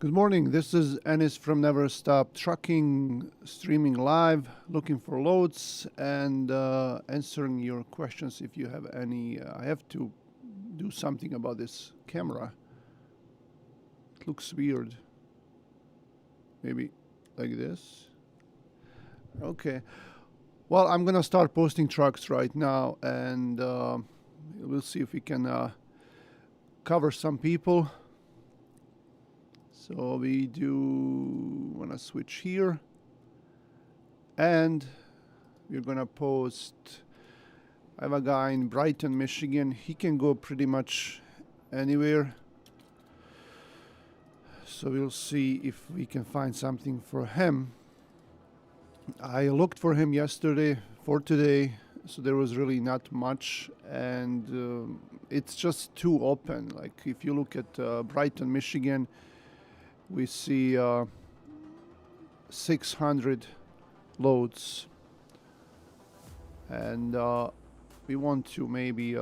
Good morning. This is Anis from Never Stop Trucking, streaming live, looking for loads and answering your questions if you have any. I have to do something about this camera. It looks weird. Maybe like this. Okay. Well, I'm going to start posting trucks right now, and we'll see if we can cover some people. So we want to switch here, and we're going to post. I have a guy in Brighton, Michigan. He can go pretty much anywhere. So we'll see if we can find something for him. I looked for him yesterday, for today, so there was really not much, and it's just too open. Like if you look at Brighton, Michigan, we see 600 loads, and we want to maybe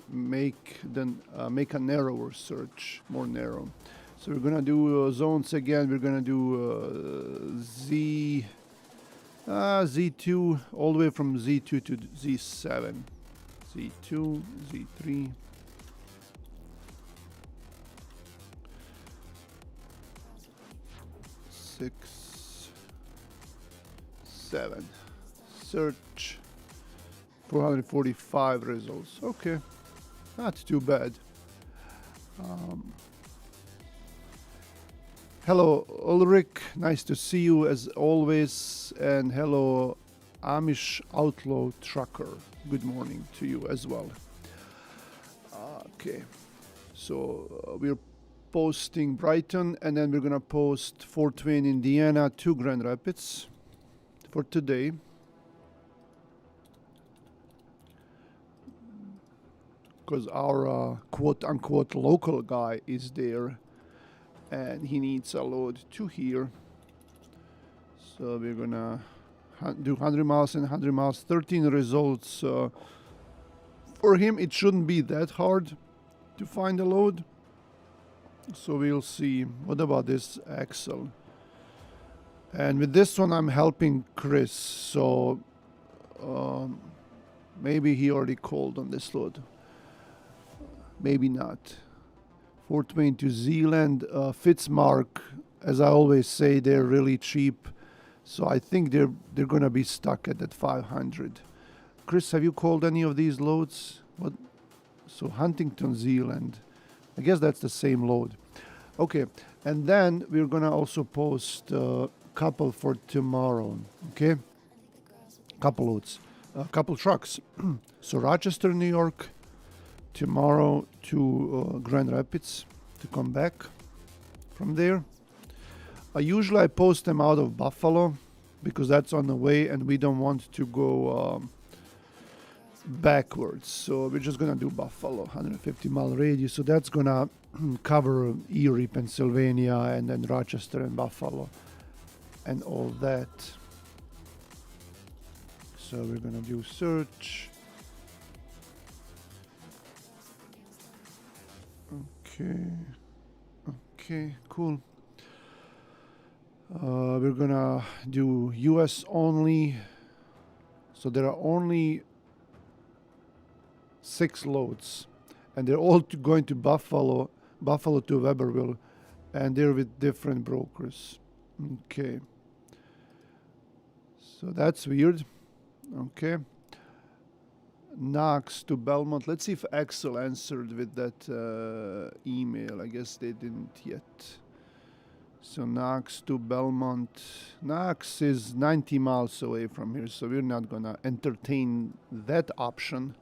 make a narrower search, more narrow. So we're gonna do zones again. We're gonna do Z2 all the way from Z2 to Z7, Z2, Z3. 6, 7. Search 445 results. Okay, not too bad. Hello, Ulrich. Nice to see you as always. And hello, Amish Outlaw Trucker. Good morning to you as well. Okay, so we're posting Brighton, and then we're gonna post Fort Wayne, Indiana to Grand Rapids for today. Because our quote-unquote local guy is there, and he needs a load to here. So we're gonna do 100 miles and 100 miles, 13 results. For him, it shouldn't be that hard to find a load. So we'll see. What about this axle? And with this one, I'm helping Chris. So maybe he already called on this load. Maybe not. Fort Wayne to Zealand. Fitzmark, as I always say, they're really cheap. So I think they're going to be stuck at that 500. Chris, have you called any of these loads? What? So Huntington, Zealand. I guess that's the same load. Okay, and then we're gonna also post a couple for tomorrow. Okay, couple loads, couple trucks. So Rochester, New York, tomorrow to Grand Rapids to come back from there. Usually I post them out of Buffalo because that's on the way, and we don't want to go backwards. So we're just gonna do Buffalo, 150-mile radius. So that's gonna cover Erie, Pennsylvania, and then Rochester and Buffalo and all that. So we're gonna do search. Okay, cool. We're gonna do US only. So there are only 6 loads, and they're all going to Buffalo to Weberville, and they're with different brokers. Okay, so that's weird. Okay, Knox to Belmont. Let's see if Axel answered with that email. I guess they didn't yet. So Knox to Belmont. Knox is 90 miles away from here, so we're not gonna entertain that option.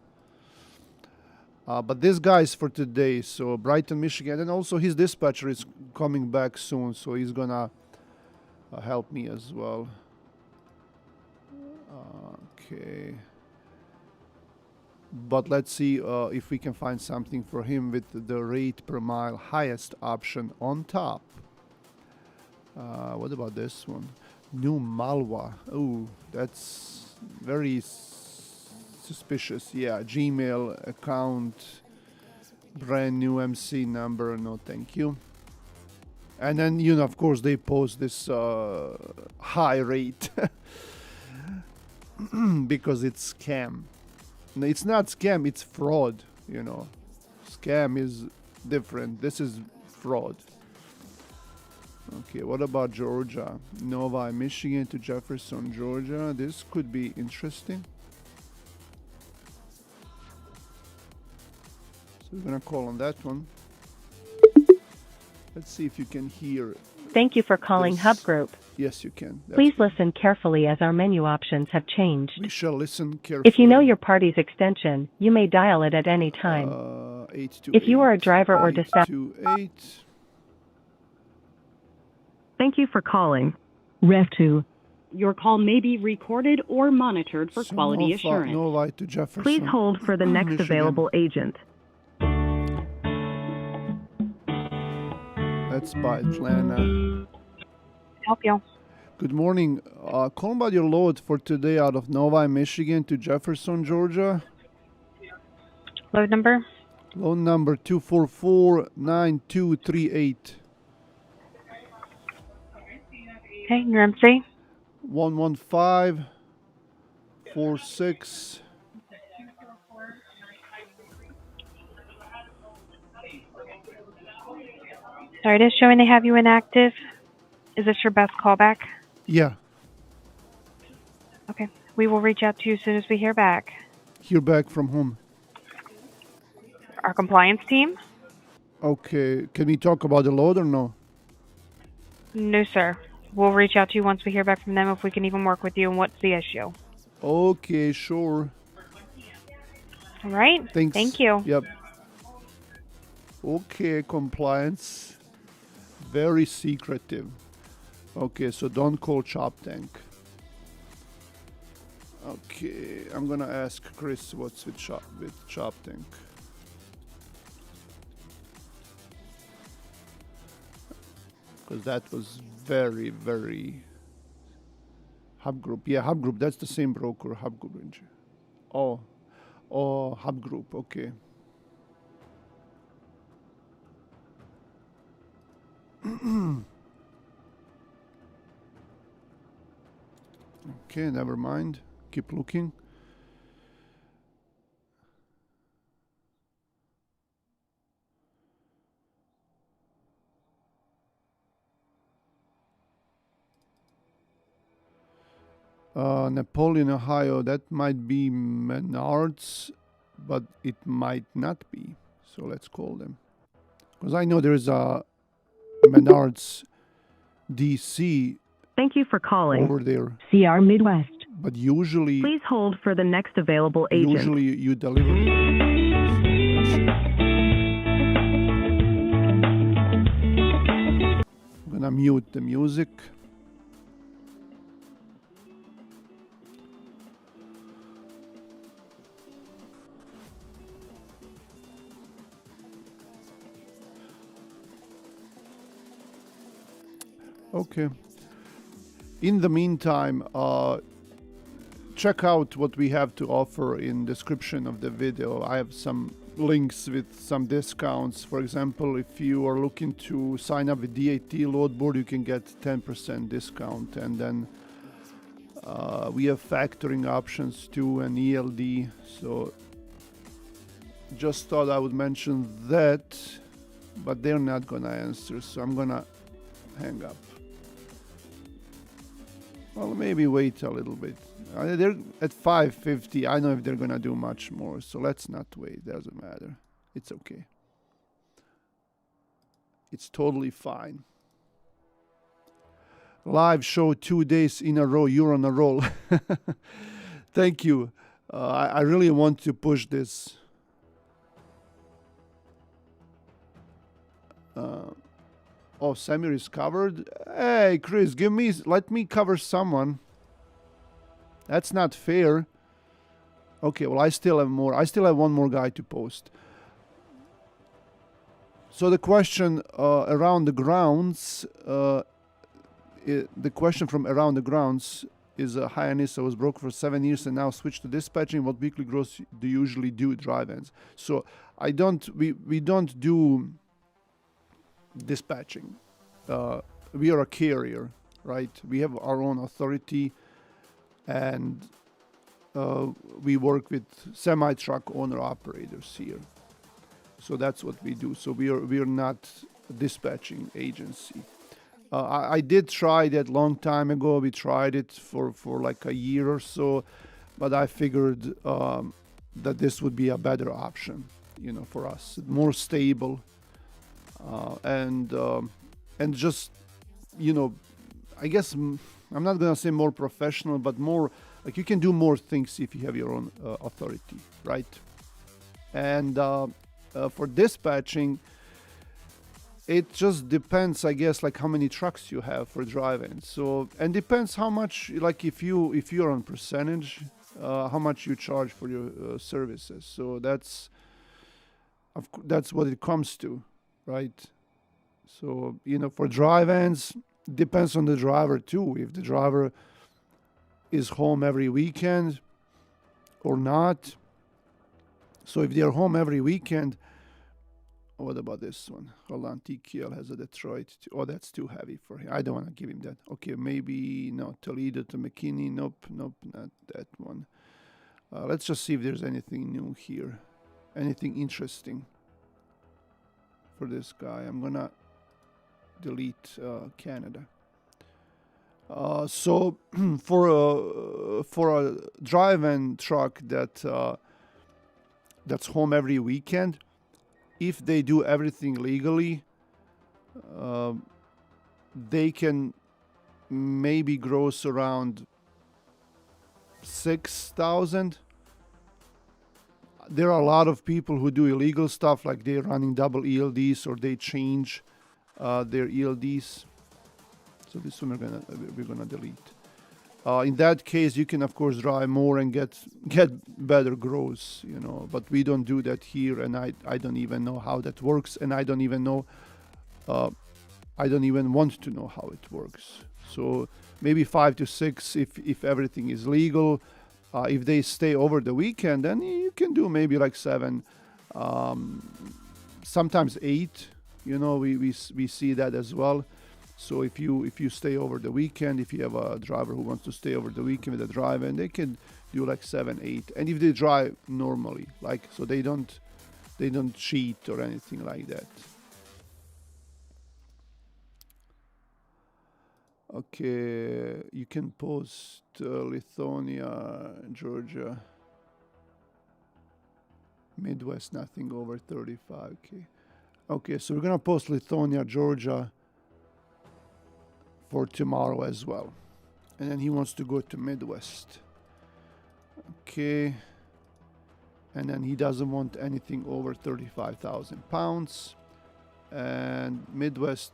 But this guy is for today, so Brighton, Michigan, and also his dispatcher is coming back soon, so he's gonna help me as well. Okay. But let's see if we can find something for him with the rate per mile highest option on top. What about this one? New Malwa. Oh, that's very suspicious. Yeah, Gmail account Brand new MC number, no thank you. And then, you know, of course, they post this high rate because it's scam. No, it's not scam, it's fraud, you know. Scam is different. This is fraud. Okay, what about Georgia? Novi, Michigan to Jefferson, Georgia. This could be interesting. So we're gonna call on that one. Let's see if you can hear. Thank you for calling this. Hub Group. Yes, you can. That's Please good. listen carefully as our menu options have changed. We shall listen carefully. If you know your party's extension, you may dial it at any time. 828, If you are a driver or dispatcher. 828. Thank you for calling. Ref 2. Your call may be recorded or monitored for So quality assurance. Novi to Jefferson. Please hold for the next Michigan. available agent. That's by Atlanta. Help you. Good morning. Call about your load for today out of Novi, Michigan to Jefferson, Georgia. Load number? Load number 2449238. Okay, your MC? 11546. Sorry, it is showing they have you inactive. Is this your best callback? Yeah. Okay. We will reach out to you as soon as we hear back. Hear back from whom? Our compliance team? Okay. Can we talk about the load or no? No, sir. We'll reach out to you once we hear back from them if we can even work with you and what's the issue. Okay, sure. All right? Thanks. Thank you. Yep. Okay, compliance. Very secretive. Okay, so don't call Chop Tank. Okay, I'm gonna ask Chris what's with Chop Tank. Because that was very, very... Hub Group. Yeah, Hub Group. That's the same broker, Hub Group. Oh, Hub Group. Okay. Okay, never mind. Keep looking. Napoleon, Ohio, that might be Menards, but it might not be. So let's call them. Because I know there's a Menards DC Thank you for calling over there. CR Midwest. But usually... Please hold for the next available agent. Usually you deliver. I'm gonna mute the music. Okay. In the meantime, check out what we have to offer in description of the video. I have some links with some discounts. For example, if you are looking to sign up with DAT load board, you can get 10% discount. And then we have factoring options too and ELD. So just thought I would mention that, but they're not gonna answer. So I'm gonna hang up. Well, maybe wait a little bit. They're at 550. I know if they're gonna do much more, so let's not wait. Doesn't matter. It's okay. It's totally fine. Live show 2 days in a row. You're on a roll. Thank you. I really want to push this. Oh, Samir is covered. Hey, Chris, let me cover someone. That's not fair. Okay, well, I still have more. I still have one more guy to post. So the question around the grounds, the question from around the grounds is a Hayanis. I was broker for 7 years and now switched to dispatching. What weekly gross do you usually do drive-ins? So I don't. We don't do dispatching. We are a carrier, right? We have our own authority, and we work with semi-truck owner operators here. So that's what we do. So we are not a dispatching agency. I did try that long time ago. We tried it for like a year or so, but I figured that this would be a better option, you know, for us, more stable, and just, you know, I guess I'm not gonna say more professional, but more like you can do more things if you have your own authority, right? And for dispatching, it just depends, I guess, like how many trucks you have for driving. So, and depends how much, like if you're on percentage, how much you charge for your services. So that's what it comes to, right? So, you know, for drive-ins, depends on the driver too. If the driver is home every weekend or not. So if they're home every weekend, what about this one? Hold on, TKL has a Detroit. Oh, that's too heavy for him. I don't want to give him that. Okay, maybe no, Toledo to McKinney. Nope, not that one. Let's just see if there's anything new here. Anything interesting for this guy. I'm gonna delete Canada. So for a drive-in truck that's home every weekend, if they do everything legally, they can maybe gross around 6,000. There are a lot of people who do illegal stuff, like they're running double ELDs or they change their ELDs. So this one we're gonna delete. In that case, you can of course drive more and get better gross, you know. But we don't do that here, and I don't even know how that works, and I don't even know. I don't even want to know how it works. So maybe 5 to 6 if everything is legal. If they stay over the weekend, then you can do maybe like 7, sometimes 8. You know, we see that as well. So if you stay over the weekend, if you have a driver who wants to stay over the weekend with a driver, and they can do like 7, 8. And if they drive normally, like, so they don't cheat or anything like that. Okay, you can post Lithuania, Georgia, Midwest, nothing over 35K. Okay, so we're gonna post Lithuania, Georgia for tomorrow as well. And then he wants to go to Midwest. Okay. And then he doesn't want anything over 35,000 pounds. And Midwest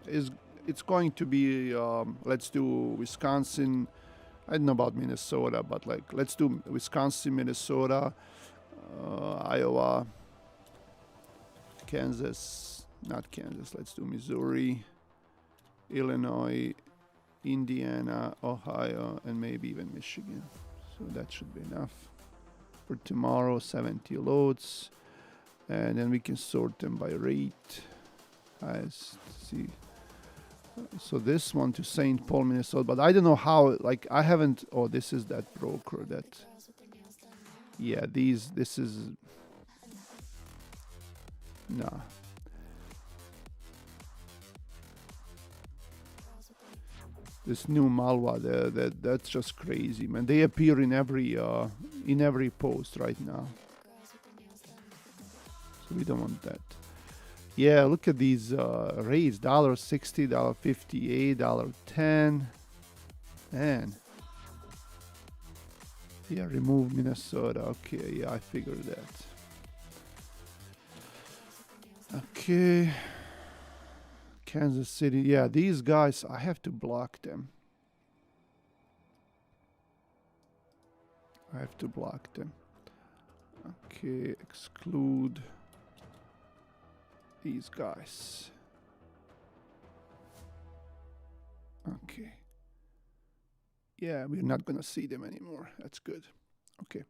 it's going to be, let's do Wisconsin. I don't know about Minnesota, but like, let's do Wisconsin, Minnesota, Iowa, Kansas, not Kansas, let's do Missouri, Illinois, Indiana, Ohio, and maybe even Michigan. So that should be enough for tomorrow. 70 loads, and then we can sort them by rate. See. So this one to St. Paul, Minnesota, but I don't know how. Like I haven't. Oh, this is that broker that. Yeah, this is. Nah. This new Malwa, that's just crazy, man. They appear in every post right now. So we don't want that. Yeah, look at these rates: $1.60, $1.58, $1.10, and yeah, remove Minnesota. Okay, yeah, I figured that. Okay. Kansas City. Yeah, these guys, I have to block them. I have to block them. Okay, exclude these guys. Okay. Yeah, we're not gonna see them anymore. That's good. Okay.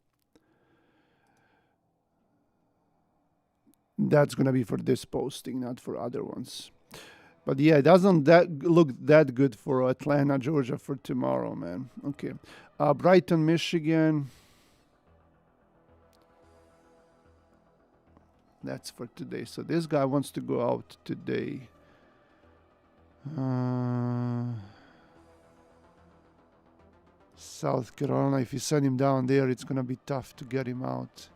That's gonna be for this posting, not for other ones. But yeah, it doesn't that look that good for Atlanta, Georgia for tomorrow, man. Okay. Brighton, Michigan. That's for today. So this guy wants to go out today. South Carolina, if you send him down there, it's gonna be tough to get him out.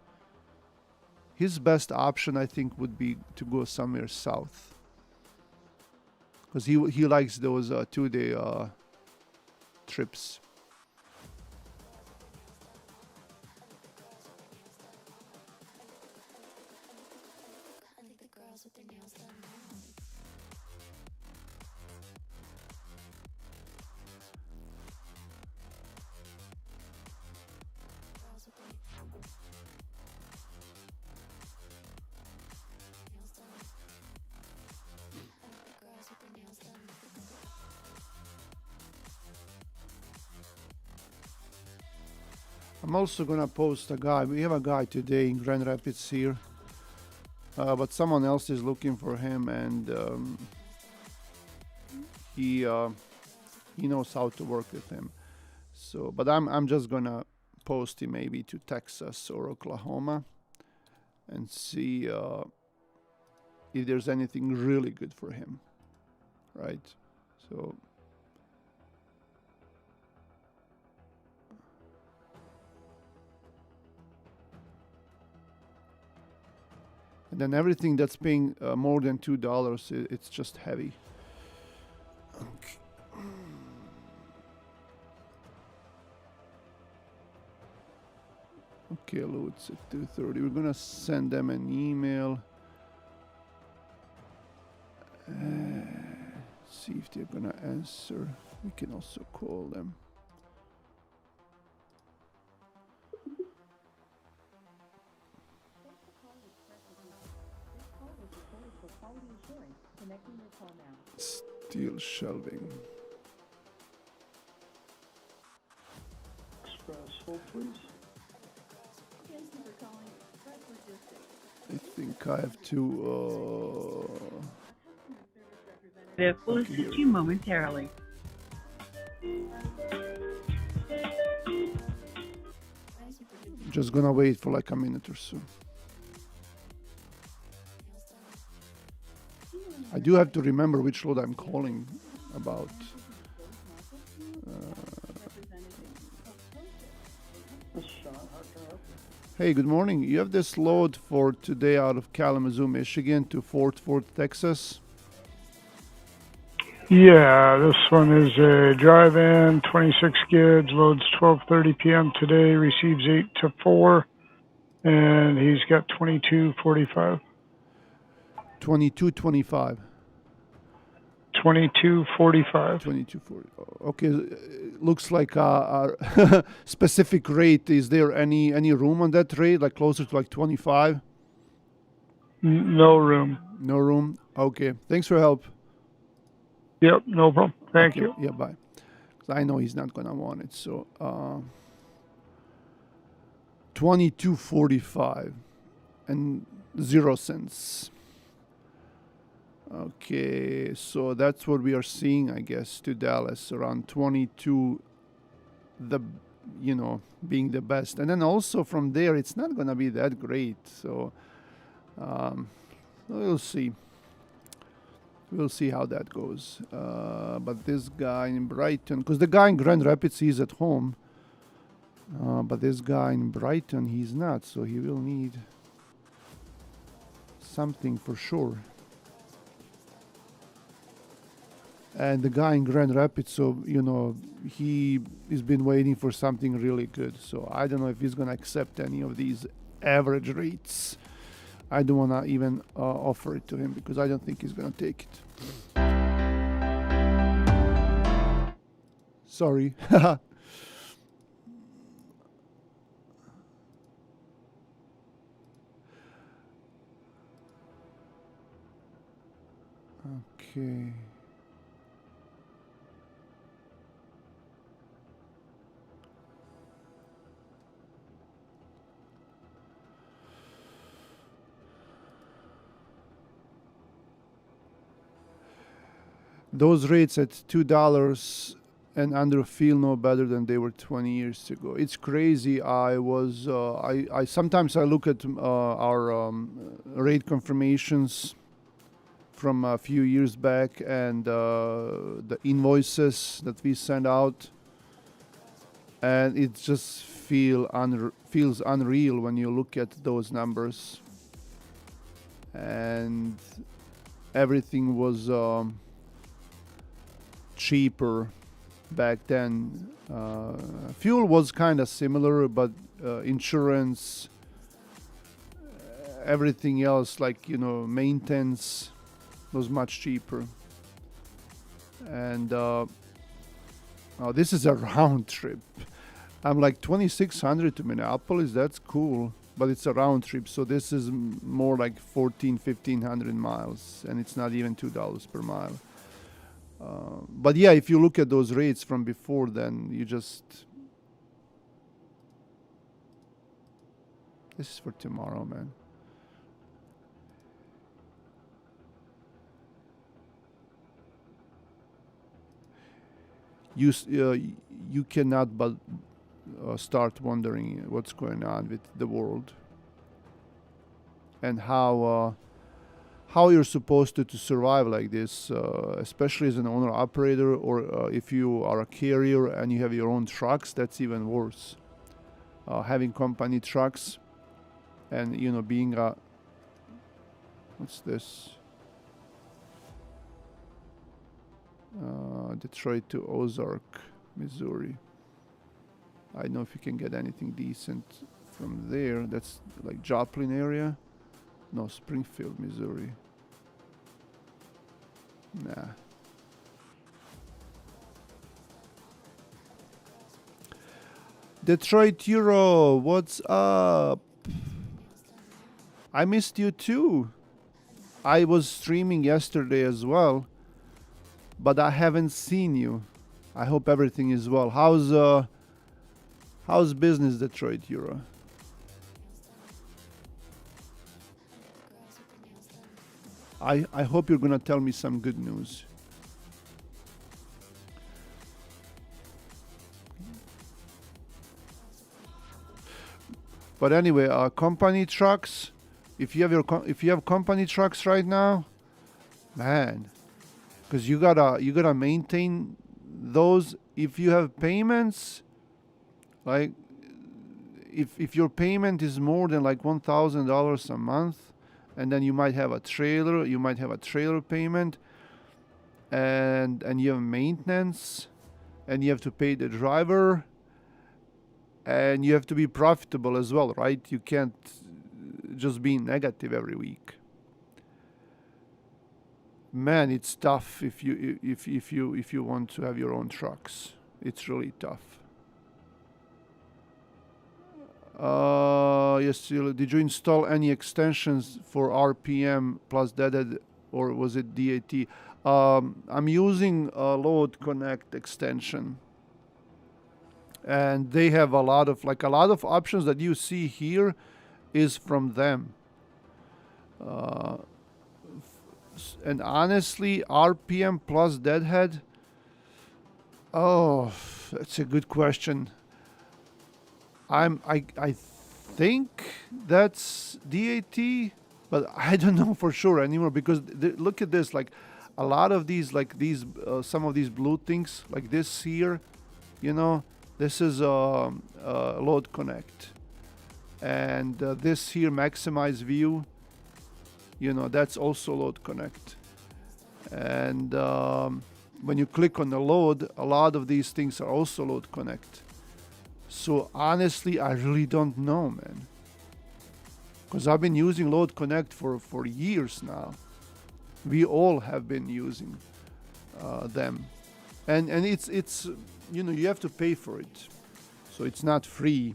His best option, I think, would be to go somewhere south, because he likes those 2-day trips. I'm also gonna post a guy. We have a guy today in Grand Rapids here, but someone else is looking for him, and he knows how to work with him. So, but I'm just gonna post him maybe to Texas or Oklahoma, and see if there's anything really good for him, right? So. And then everything that's paying more than $2, it's just heavy. Okay. Okay, loads at 2:30. We're gonna send them an email. See if they're gonna answer. We can also call them. Steel shelving. I think I have to. Will assist you momentarily. Just gonna wait for like a minute or so. I do have to remember which load I'm calling about. Hey, good morning. You have this load for today out of Kalamazoo, Michigan to Fort Worth, Texas? Yeah, this one is a drive-in, 26 skids, loads 12:30 p.m. today, receives 8 to 4, and he's got 2245. 2225. 2245. 2240. Okay, looks like a specific rate. Is there any room on that rate, like closer to like 25? No room. No room. Okay. Thanks for your help. Yep, no problem. Thank Okay, you. Yeah, bye. 'Cause I know he's not gonna want it. So 2245 and 0 cents. Okay, so that's what we are seeing, I guess, to Dallas, around 22, being the best. And then also from there, it's not going to be that great. So we'll see. We'll see how that goes. But this guy in Brighton, because the guy in Grand Rapids, he's at home. But this guy in Brighton, he's not. So he will need something for sure. And the guy in Grand Rapids, so, he has been waiting for something really good. So I don't know if he's going to accept any of these average rates. I don't want to even offer it to him because I don't think he's going to take it. Sorry. Okay. those rates at $2 and under feel no better than they were 20 years ago. It's crazy. I sometimes I look at our rate confirmations from a few years back and the invoices that we send out, and it just feels unreal when you look at those numbers. And everything was cheaper back then. Fuel was kind of similar, but insurance, everything else, like, you know, maintenance was much cheaper. And this is a round trip. I'm like 2,600 to Minneapolis. That's cool, but it's a round trip, so this is more like 1,500 miles, and it's not even $2 per mile. But yeah, if you look at those rates from before, then you just... This is for tomorrow, man. You cannot but start wondering what's going on with the world and how you're supposed to survive like this, especially as an owner-operator, or if you are a carrier and you have your own trucks. That's even worse. Having company trucks and, you know, being a... What's this? Detroit to Ozark, Missouri. I don't know if you can get anything decent from there. That's like Joplin area. No, Springfield, Missouri. Nah. Detroit Euro, what's up? I missed you too. I was streaming yesterday as well, but I haven't seen you. I hope everything is well. How's business, Detroit Euro? I hope you're gonna tell me some good news. But anyway, company trucks. If you have company trucks right now, man, because you gotta maintain those. If you have payments, like if your payment is more than like $1,000 a month, and then you might have a trailer, payment, and you have maintenance, and you have to pay the driver, and you have to be profitable as well, right? You can't just be negative every week. Man, it's tough if you want to have your own trucks. It's really tough. Yes, did you install any extensions for RPM plus Deadhead, or was it DAT? I'm using a Load Connect extension, and they have a lot of options that you see here is from them. And honestly, RPM plus Deadhead, oh, that's a good question. I think that's DAT, but I don't know for sure anymore, because look at this, like a lot of these, like these, some of these blue things, like this here, you know, this is Load Connect, and this here, Maximize View, you know, that's also Load Connect. And when you click on the load, a lot of these things are also Load Connect. So honestly, I really don't know, man, because I've been using Load Connect for years now. We all have been using them, and it's you know, you have to pay for it, so it's not free,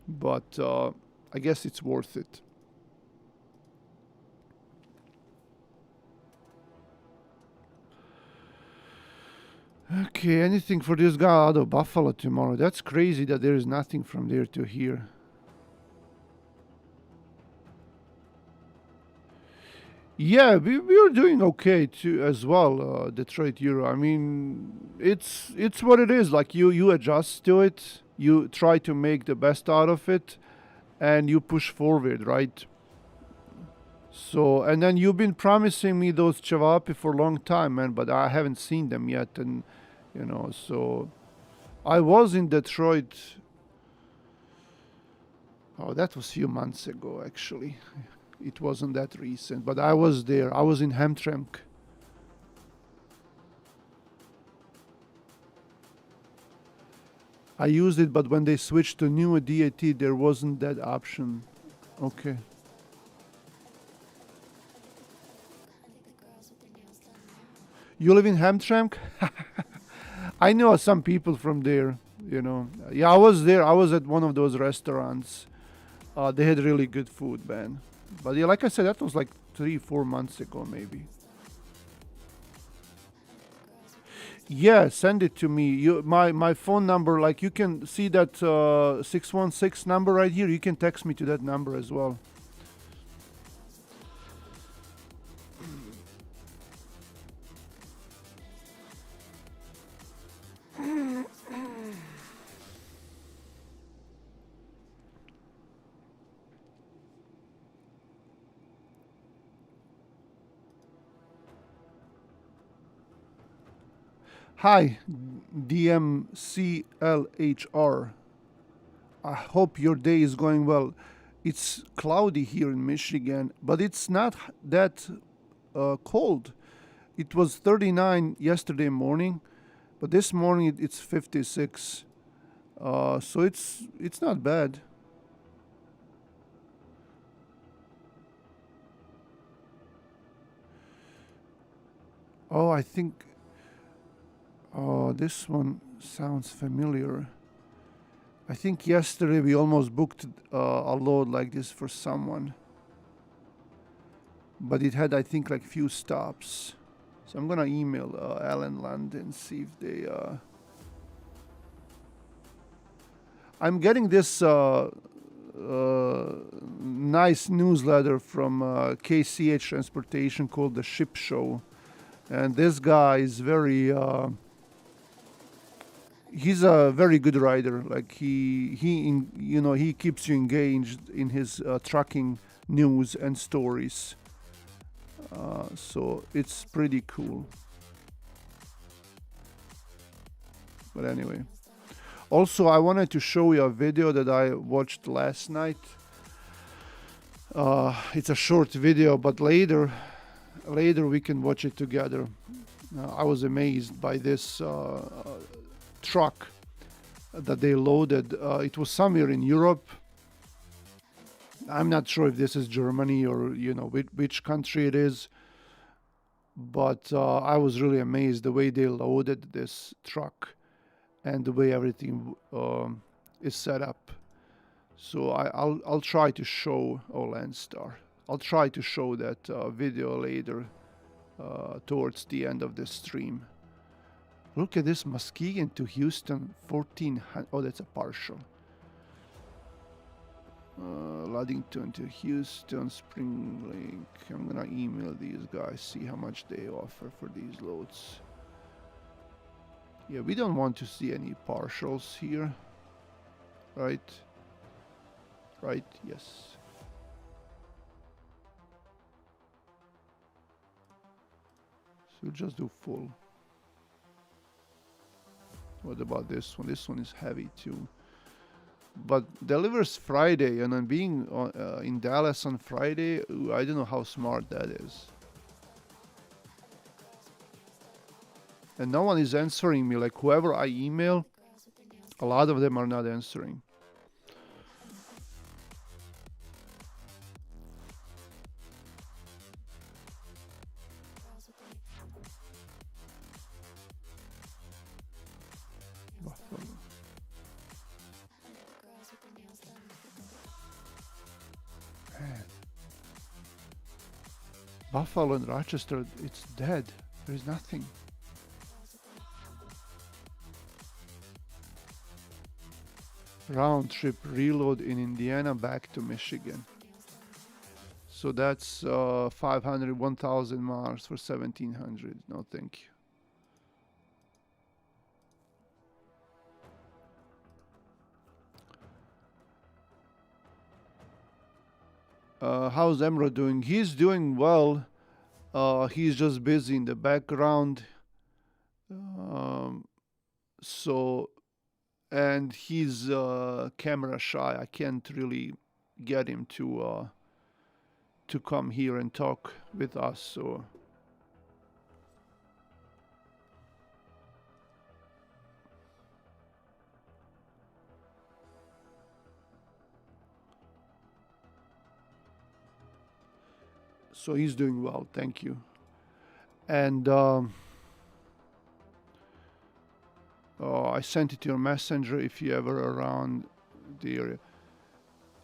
but I guess it's worth it. Okay, anything for this guy out of Buffalo tomorrow? That's crazy that there is nothing from there to here. Yeah, we're doing okay too as well. Detroit Euro. I mean, it's what it is. Like you adjust to it. You try to make the best out of it, and you push forward, right? So, and then you've been promising me those Chavapi for a long time, man, but I haven't seen them yet, and so I was in Detroit. Oh, that was a few months ago, actually. It wasn't that recent, but I was there. I was in Hamtramck. I used it, but when they switched to new DAT, there wasn't that option. Okay. You live in Hamtramck? I know some people from there, Yeah, I was there. I was at one of those restaurants. They had really good food, man. But yeah, like I said, that was like 3-4 months ago, maybe. Yeah, send it to me. My phone number, like you can see that 616 number right here. You can text me to that number as well. Hi, DMCLHR. I hope your day is going well. It's cloudy here in Michigan, but it's not that cold. It was 39 yesterday morning, but this morning it's 56. So it's not bad. Oh, I think. Oh, this one sounds familiar. I think yesterday we almost booked a load like this for someone. But it had, I think, like few stops. So I'm gonna email Alan Land and see if they... I'm getting this nice newsletter from KCH Transportation called The Ship Show. And this guy is very... he's a very good rider. Like he keeps you engaged in his trucking news and stories. So it's pretty cool. But anyway, also I wanted to show you a video that I watched last night. It's a short video, but later we can watch it together. I was amazed by this truck that they loaded. It was somewhere in Europe. I'm not sure if this is Germany or which country it is, but I was really amazed the way they loaded this truck and the way everything is set up. So I'll try to show Landstar. I'll try to show that video later towards the end of this stream. Look at this, Muskegon to Houston, 1400. Oh, that's a partial. Ludington to Houston, Spring Lake. I'm gonna email these guys, see how much they offer for these loads. Yeah, we don't want to see any partials here. Right? Right, yes. So just do full. What about this one? This one is heavy too. But delivers Friday, and I'm being in Dallas on Friday. Ooh, I don't know how smart that is. And no one is answering me. Like whoever I email, a lot of them are not answering. Buffalo and Rochester, it's dead. There is nothing. Round trip reload in Indiana back to Michigan. So that's 500, 1,000 Mars for 1,700. No, thank you. How's Emro doing? He's doing well. He's just busy in the background. So, and he's camera shy. I can't really get him to come here and talk with us. So. So he's doing well, thank you. And I sent it to your messenger if you ever around the area.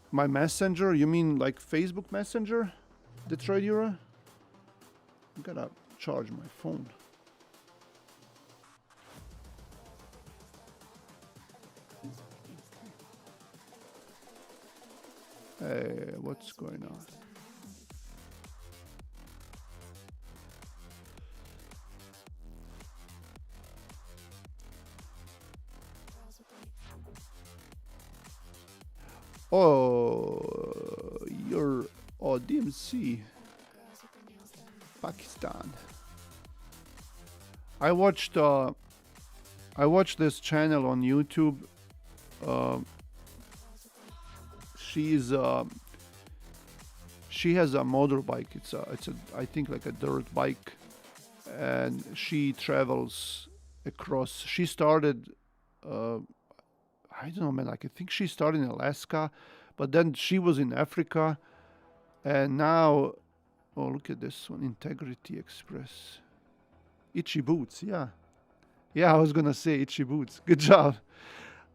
My messenger? You mean like Facebook Messenger? Detroit Euro? I gotta charge my phone. Hey, what's going on? Oh, you're DMC, Pakistan. I watched this channel on YouTube. She has a motorbike. It's a I think like a dirt bike, and she travels across. She started. I don't know, man. Like I think she started in Alaska, but then she was in Africa, and now, oh look at this one, Integrity Express, Itchy Boots. Yeah, I was gonna say Itchy Boots. Good job.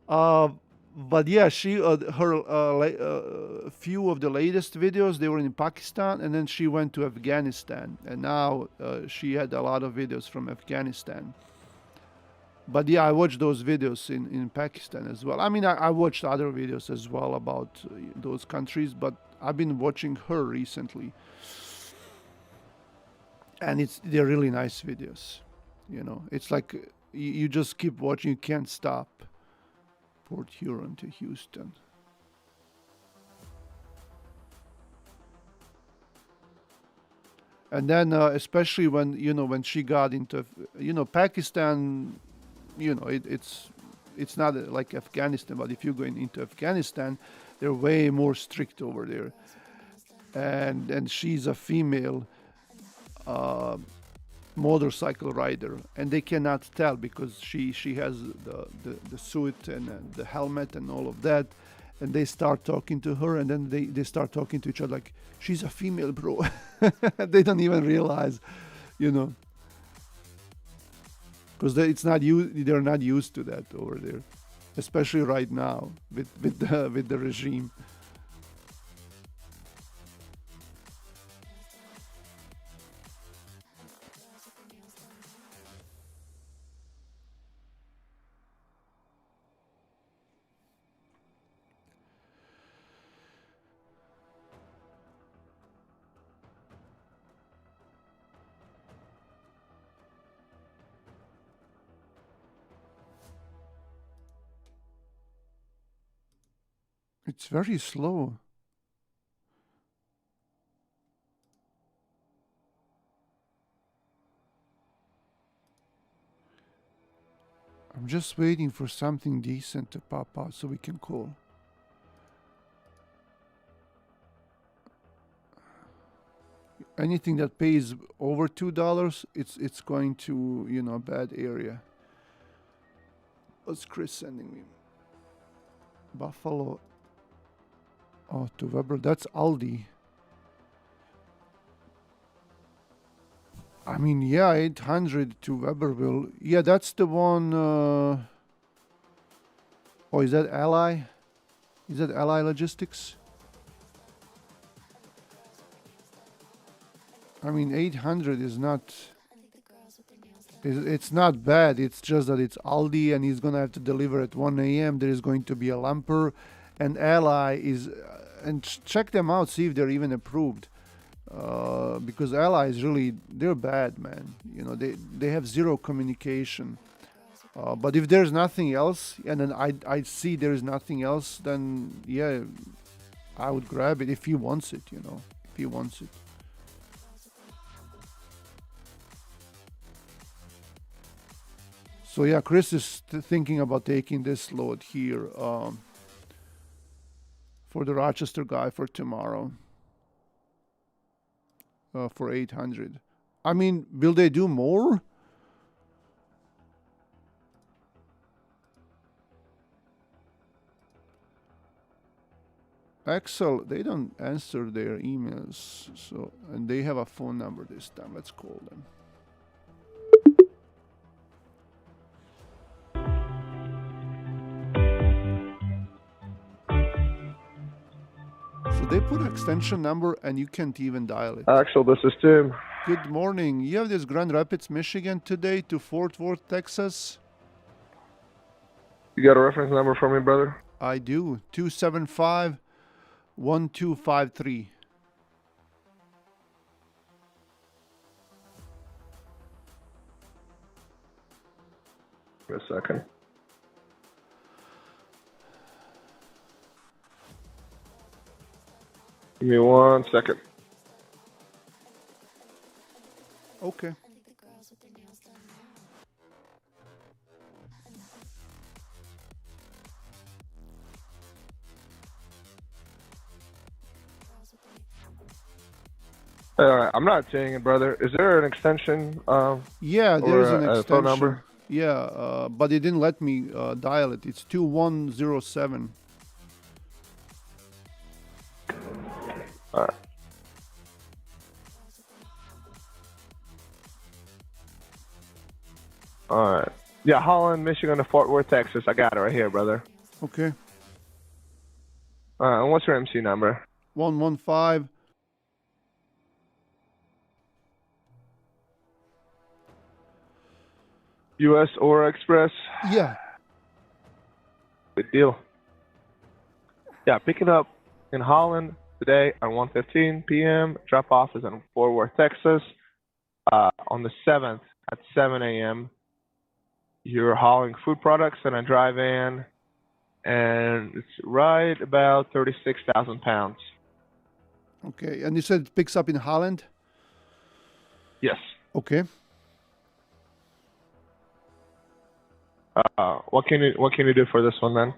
But yeah, she her few of the latest videos they were in Pakistan, and then she went to Afghanistan, and now she had a lot of videos from Afghanistan. But yeah, I watched those videos in Pakistan as well. I mean, I watched other videos as well about those countries, but I've been watching her recently. And they're really nice videos. You know, it's like you just keep watching, you can't stop. Port Huron to Houston. And then especially when she got into, Pakistan, it's not like Afghanistan, but if you're going into Afghanistan, they're way more strict over there. And she's a female motorcycle rider, and they cannot tell because she has the suit and the helmet and all of that, and they start talking to her, and then they start talking to each other like, she's a female, bro. They don't even realize, because they're not used to that over there, especially right now with the regime. It's very slow. I'm just waiting for something decent to pop out so we can call. Anything that pays over $2, it's going to, a bad area. What's Chris sending me? Buffalo. Oh, to Weber. That's Aldi. I mean, yeah, 800 to Weberville. Yeah, that's the one. Oh, is that Ally? Is that Ally Logistics? I mean, 800 is not. It's not bad. It's just that it's Aldi, and he's gonna have to deliver at 1 a.m. There is going to be a lumper, and Ally is. And check them out, see if they're even approved. because allies really they're bad, man. You know, they have zero communication. But if there's nothing else, and then I see there's nothing else, then yeah, I would grab it if he wants it. You know, if he wants it. So yeah, Chris is thinking about taking this load here for the Rochester guy for tomorrow. For 800. I mean, will they do more? Excel, they don't answer their emails, so and they have a phone number this time. Let's call them. So they put extension number and you can't even dial it. Axel, this is Tim. Good morning. You have this Grand Rapids, Michigan today to Fort Worth, Texas? You got a reference number for me, brother? I do. 275-1253. Give me a second. Give me 1 second. Okay. I'm not seeing it, brother. Is there an extension? Yeah, there's or an a extension. phone number? Yeah, but it didn't let me dial it. It's 2107. All right. All right. Yeah, Holland, Michigan to Fort Worth, Texas. I got it right here, brother. Okay. And what's your MC number? 115. US or Express? Yeah. Good deal. Yeah, picking up in Holland today at 1:15 p.m. Drop off is in Fort Worth, Texas. On the 7th at 7 a.m. You're hauling food products in a dry van, and it's right about 36,000 pounds. Okay. And you said it picks up in Holland? Yes. Okay. What can you do for this one then?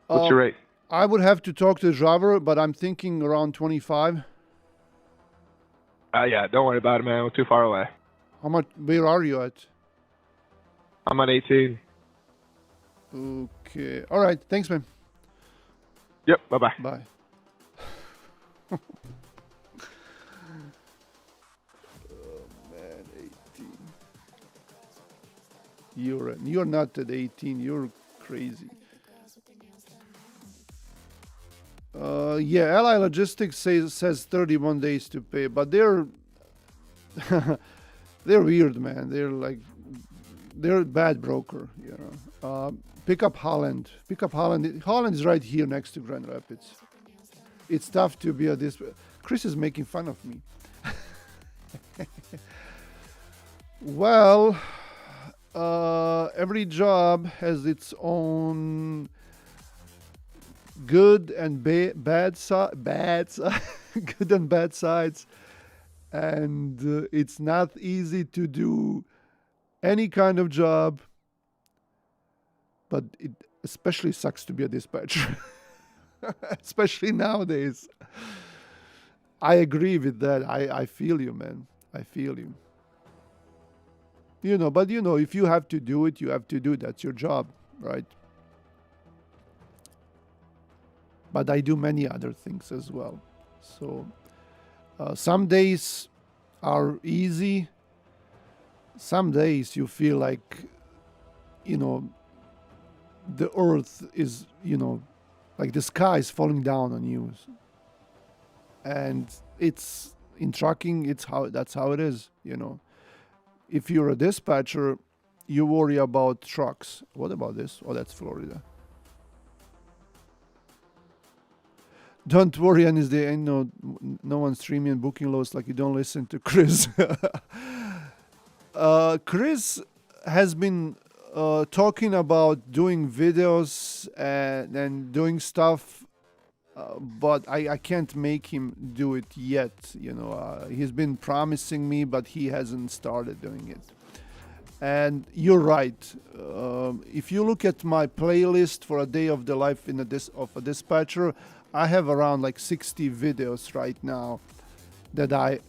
What's your rate? I would have to talk to the driver, but I'm thinking around 25. Yeah, don't worry about it, man. We're too far away. How much? Where are you at? I'm at 18. Okay. All right. Thanks, man. Yep. Bye-bye. Bye. Oh, man, 18. You're not at 18. You're crazy. Yeah, Ally Logistics says 31 days to pay, but they're they're weird, man. They're a bad broker, you know. Pick up Holland. Holland is right here next to Grand Rapids. It's tough to be at this. Chris is making fun of me. Well, every job has its own good and bad good and bad sides, and it's not easy to do any kind of job, but it especially sucks to be a dispatcher. Especially nowadays. I agree with that. I feel you, man. I feel you. You know, but you know, if you have to do it, you have to do it. That's your job, right? But I do many other things as well. So some days are easy. Some days you feel like, you know, the earth is, you know, like the sky is falling down on you. And it's in trucking, that's how it is, you know. If you're a dispatcher, you worry about trucks. What about this? Oh, that's Florida. Don't worry, Anis. There ain't no one streaming and booking loads like you don't listen to Chris. Chris has been talking about doing videos and doing stuff, but I can't make him do it yet. He's been promising me, but he hasn't started doing it. And you're right. If you look at my playlist for a day of the life of a dispatcher, I have around like 60 videos right now that I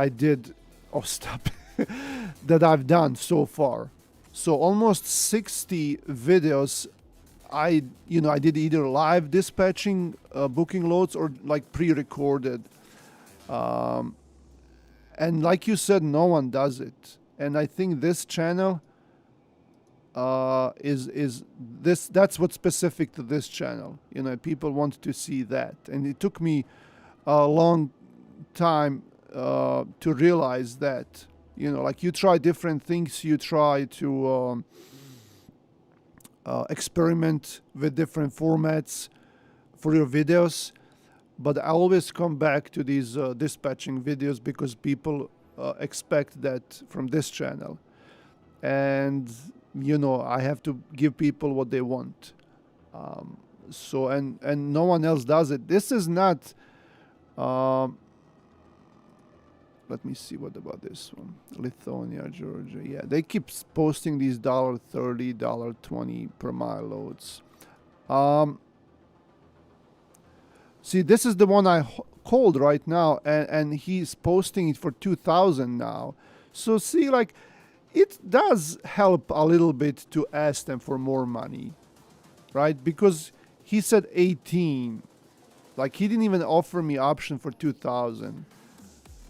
did. Oh, stop. That I've done so far. So almost 60 videos. I did either live dispatching booking loads or like pre-recorded. And like you said, no one does it. And I think this channel is this. That's what's specific to this channel. People want to see that, and it took me a long time to realize that. Like you try different things, you try to experiment with different formats for your videos, but I always come back to these dispatching videos because people expect that from this channel, and I have to give people what they want. So and no one else does it. This is not. Let me see, what about this one? Lithuania, Georgia. Yeah, they keep posting these $30, $20 per mile loads. See, this is the one I called right now, and he's posting it for 2,000 now. So see, like, it does help a little bit to ask them for more money, right? Because he said 18. Like, he didn't even offer me option for 2,000.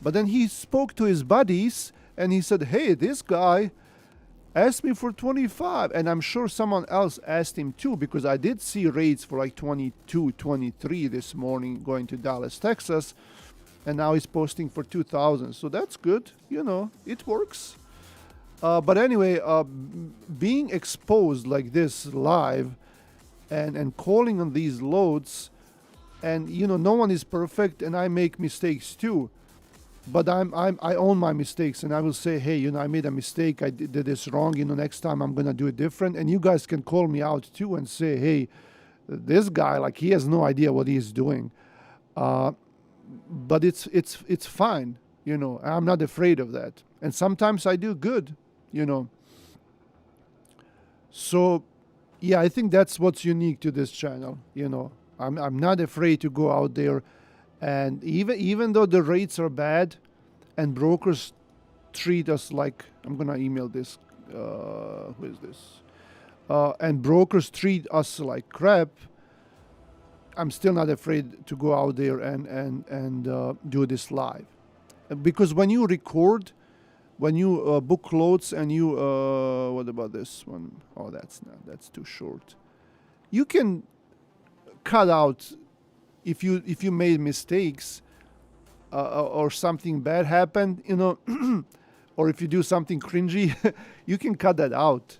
But then he spoke to his buddies and he said, hey, this guy asked me for 25. And I'm sure someone else asked him too, because I did see rates for like 22, 23 this morning going to Dallas, Texas. And now he's posting for 2,000. So that's good. It works. But anyway, being exposed like this live and calling on these loads, and no one is perfect, and I make mistakes too. But I own my mistakes, and I will say, hey, I made a mistake. I did this wrong. Next time I'm gonna do it different. And you guys can call me out too and say, hey, this guy, like, he has no idea what he's doing. But it's fine. I'm not afraid of that. And sometimes I do good. So, yeah, I think that's what's unique to this channel. I'm not afraid to go out there. And even though the rates are bad and brokers treat us like, I'm going to email this, who is this? And brokers treat us like crap, I'm still not afraid to go out there and do this live. Because when you record, when you book loads and you, what about this one? Oh, that's too short. You can cut out if you made mistakes or something bad happened, or if you do something cringy, you can cut that out.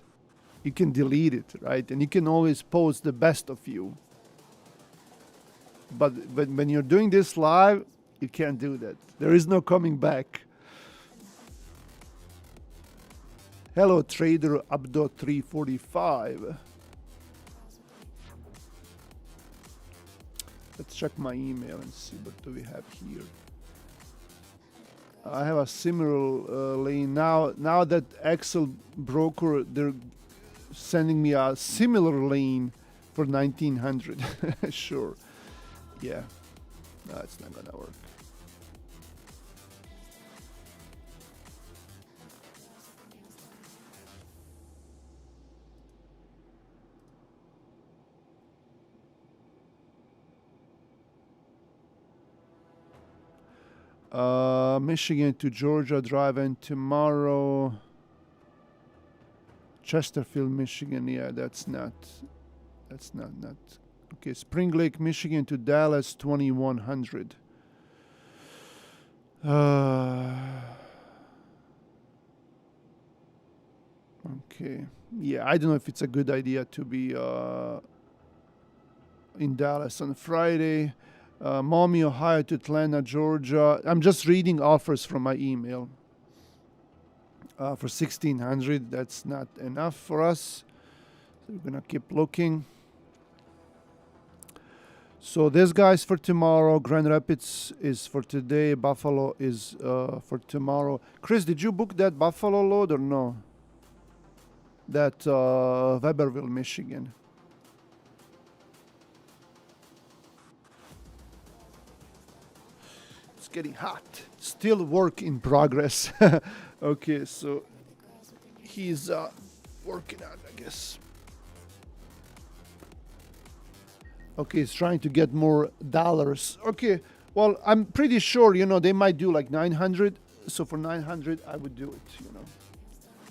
You can delete it, right? And you can always post the best of you. But when you're doing this live, you can't do that. There is no coming back. Hello, Trader Abdo 345. Let's check my email and see what do we have here. I have a similar lane now. Now that Excel broker, they're sending me a similar lane for 1900. Sure. Yeah. No, it's not gonna work. Michigan to Georgia driving tomorrow. Chesterfield, Michigan. Yeah, that's not. Okay, Spring Lake, Michigan to Dallas 2100. Okay. Yeah, I don't know if it's a good idea to be in Dallas on Friday. Maumee, Ohio to Atlanta, Georgia. I'm just reading offers from my email. For 1,600, that's not enough for us. So we're gonna keep looking. So this guy's for tomorrow. Grand Rapids is for today. Buffalo is for tomorrow. Chris, did you book that Buffalo load or no? That Weberville, Michigan. It's getting hot. Still work in progress. Okay, so he's working on, I guess. Okay, he's trying to get more dollars. Okay, well, I'm pretty sure, you know, they might do like 900. So for 900, I would do it, you know.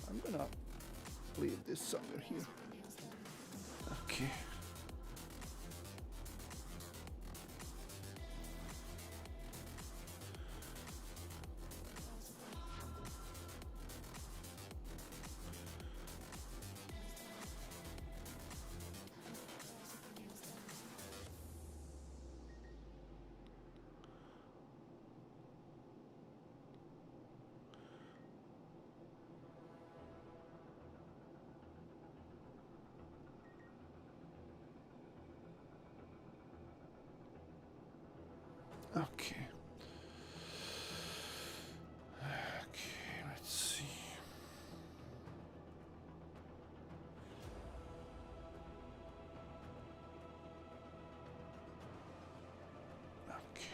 I'm gonna leave this somewhere here. Okay. Okay. Okay, let's see. Okay.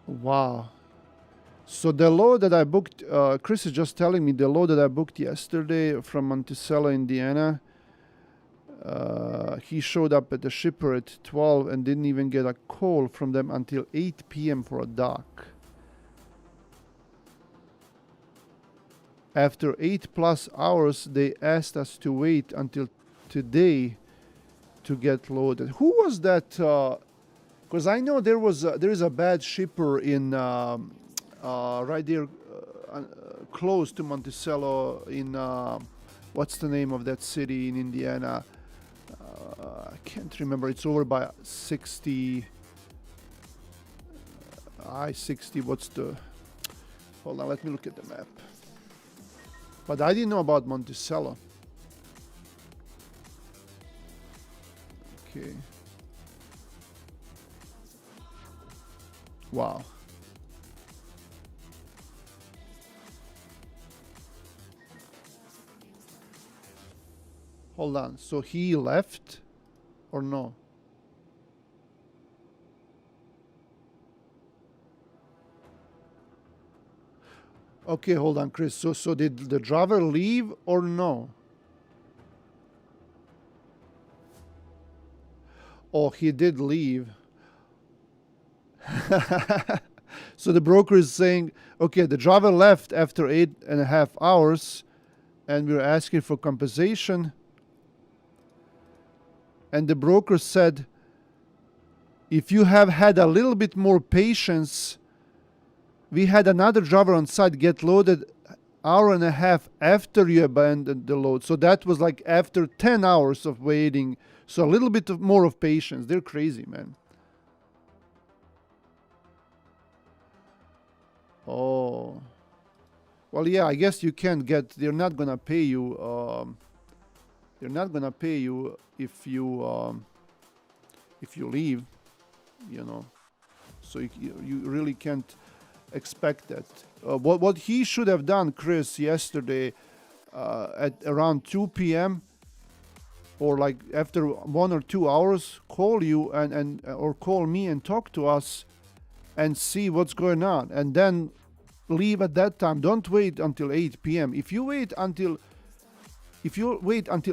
Wow. So the load that I booked, Chris is just telling me the load that I booked yesterday from Monticello, Indiana. He showed up at the shipper at 12 and didn't even get a call from them until 8 p.m. for a dock. After 8+ hours, they asked us to wait until today to get loaded. Who was that? Because I know there is a bad shipper in right there close to Monticello in what's the name of that city in Indiana? I can't remember. It's over by 60. I-60. What's the? Hold on. Let me look at the map. But I didn't know about Monticello. Okay. Wow. Hold on. So he left or no? Okay, hold on, Chris. So did the driver leave or no? Oh, he did leave. So the broker is saying, okay, the driver left after 8.5 hours and we're asking for compensation. And the broker said, if you have had a little bit more patience, we had another driver on site get loaded 1.5 hours after you abandoned the load. So that was like after 10 hours of waiting. So a little bit more of patience. They're crazy, man. Oh. Well, yeah, I guess you can't get, they're not going to pay you. They're not going to pay you if you leave, you know. So you really can't expect that. What he should have done, Chris, yesterday at around 2 p.m. or like after 1 or 2 hours, call you and or call me and talk to us and see what's going on, and then leave at that time. Don't wait until 8 p.m. If you wait until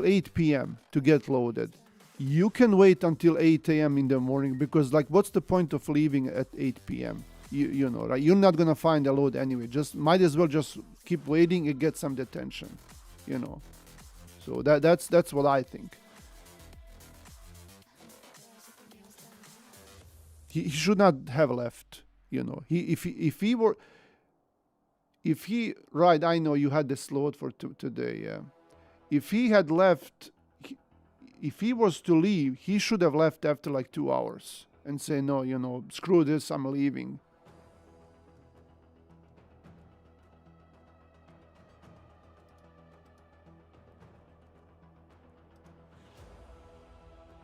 8 p.m. to get loaded, you can wait until 8 a.m. in the morning, because like what's the point of leaving at 8 p.m.? You know, right? You're not gonna find a load anyway. Just might as well just keep waiting and get some detention, you know. So that's what I think. He should not have left, you know. If he right, I know you had this load for today, yeah. if he had left, if he was to leave, he should have left after like 2 hours and say, no, you know, screw this, I'm leaving.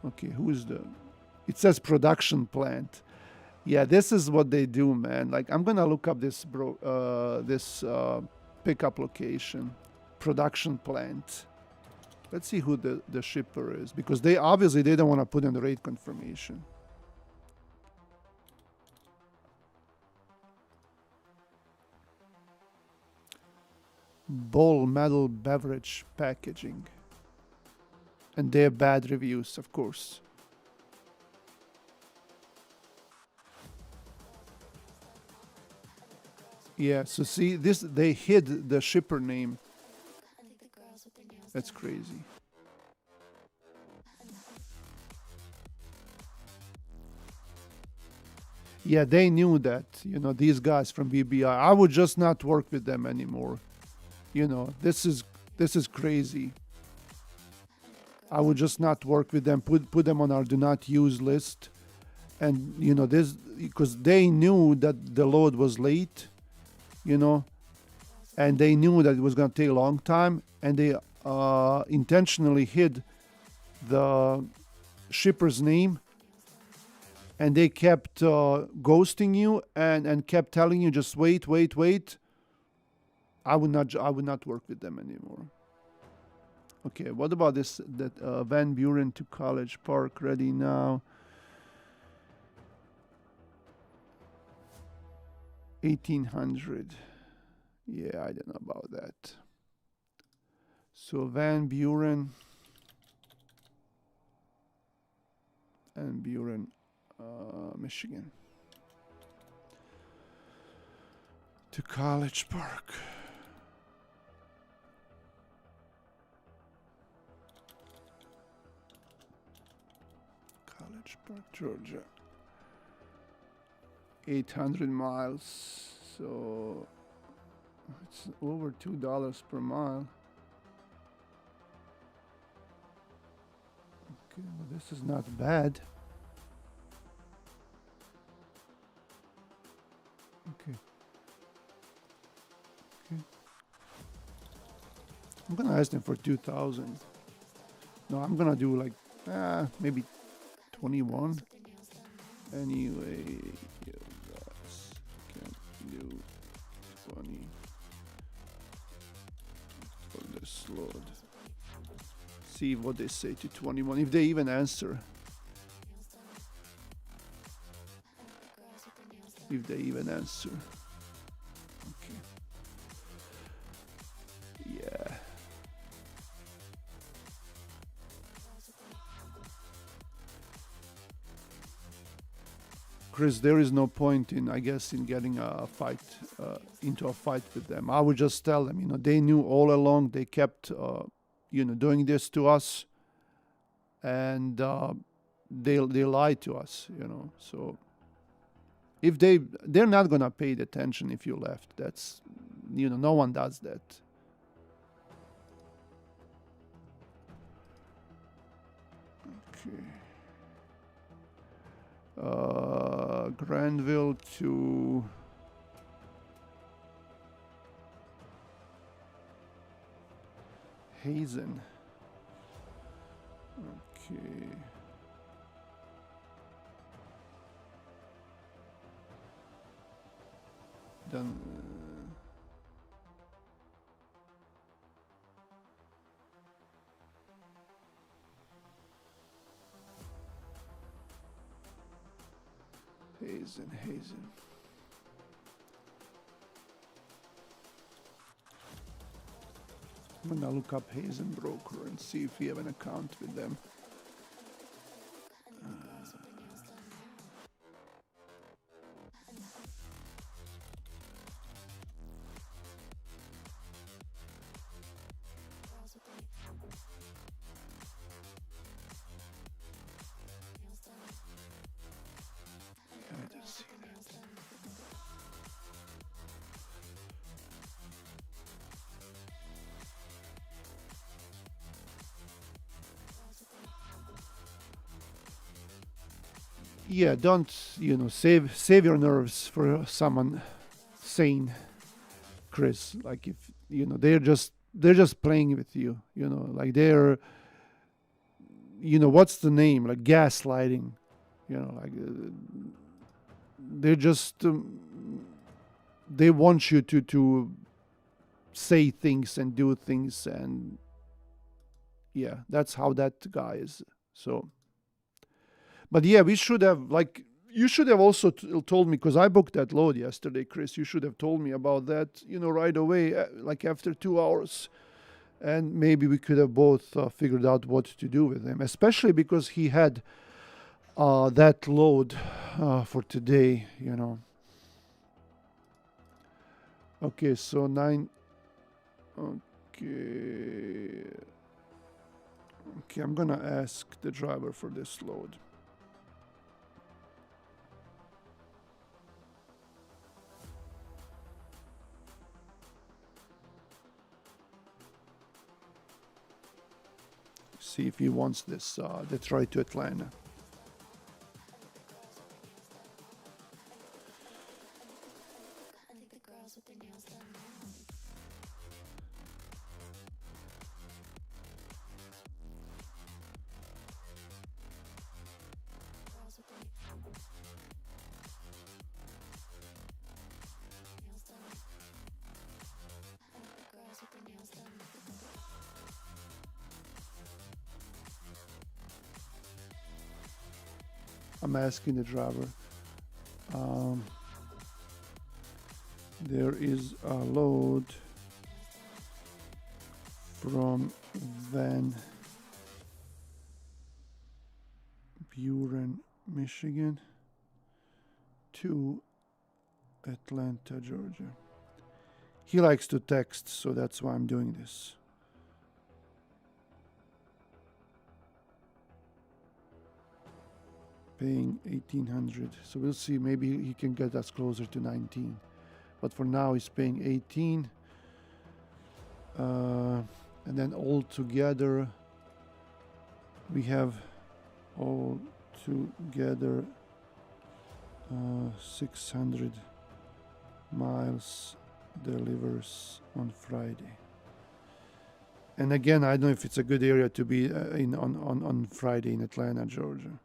Okay, who is the... It says production plant. Yeah, this is what they do, man. Like, I'm gonna look up this pickup location. Production plant. Let's see who the shipper is. Because they obviously they don't want to put in the rate confirmation. Ball Metal Beverage Packaging. And they have bad reviews, of course. Yeah, so see, this they hid the shipper name. That's crazy. Yeah, they knew that, you know, these guys from BBI. I would just not work with them anymore. You know, this is crazy. I would just not work with them, put them on our do not use list. And, you know, this, because they knew that the load was late, you know, and they knew that it was going to take a long time, and they intentionally hid the shipper's name, and they kept ghosting you and kept telling you just wait. I would not work with them anymore. Okay, what about this? That Van Buren to College Park ready now. 1800. Yeah, I don't know about that. So Van Buren and Buren, Michigan to College Park. College Park, Georgia. 800 miles, so it's over $2 per mile. Okay, well, this is not bad. Okay. I'm gonna ask them for 2,000. No, I'm gonna do like maybe 21. Anyway, you guys can do 20 for this load. See what they say to 21, if they even answer. If they even answer. Okay. Yeah. Chris, there is no point in, I guess, in getting a fight, into a fight with them. I would just tell them, you know, they knew all along. They kept, you know, doing this to us, and they lied to us, you know. So if they're not gonna pay the attention if you left. That's, you know, no one does that. Okay. Granville to Hazen. Okay. Then Hazen. I'm gonna look up Hazen Broker and see if we have an account with them. I didn't see that. yeah, don't, save your nerves for someone sane, Chris. Like, if they're just playing with you, like what's the name, like gaslighting, like they're just they want you to say things and do things, and yeah, that's how that guy is. So, but yeah, we should have, like, you should have also told me, because I booked that load yesterday, Chris. You should have told me about that, right away, like after 2 hours. And maybe we could have both figured out what to do with him, especially because he had that load for today, Okay, so 9. Okay. Okay, I'm gonna ask the driver for this load. See if he wants this Detroit to Atlanta. I'm asking the driver. There is a load from Van Buren, Michigan to Atlanta, Georgia. He likes to text, so that's why I'm doing this. Paying $1,800, so we'll see. Maybe he can get us closer to 19, but for now he's paying 18. And then all together we have 600 miles delivers on Friday. And again, I don't know if it's a good area to be in on Friday in Atlanta, Georgia.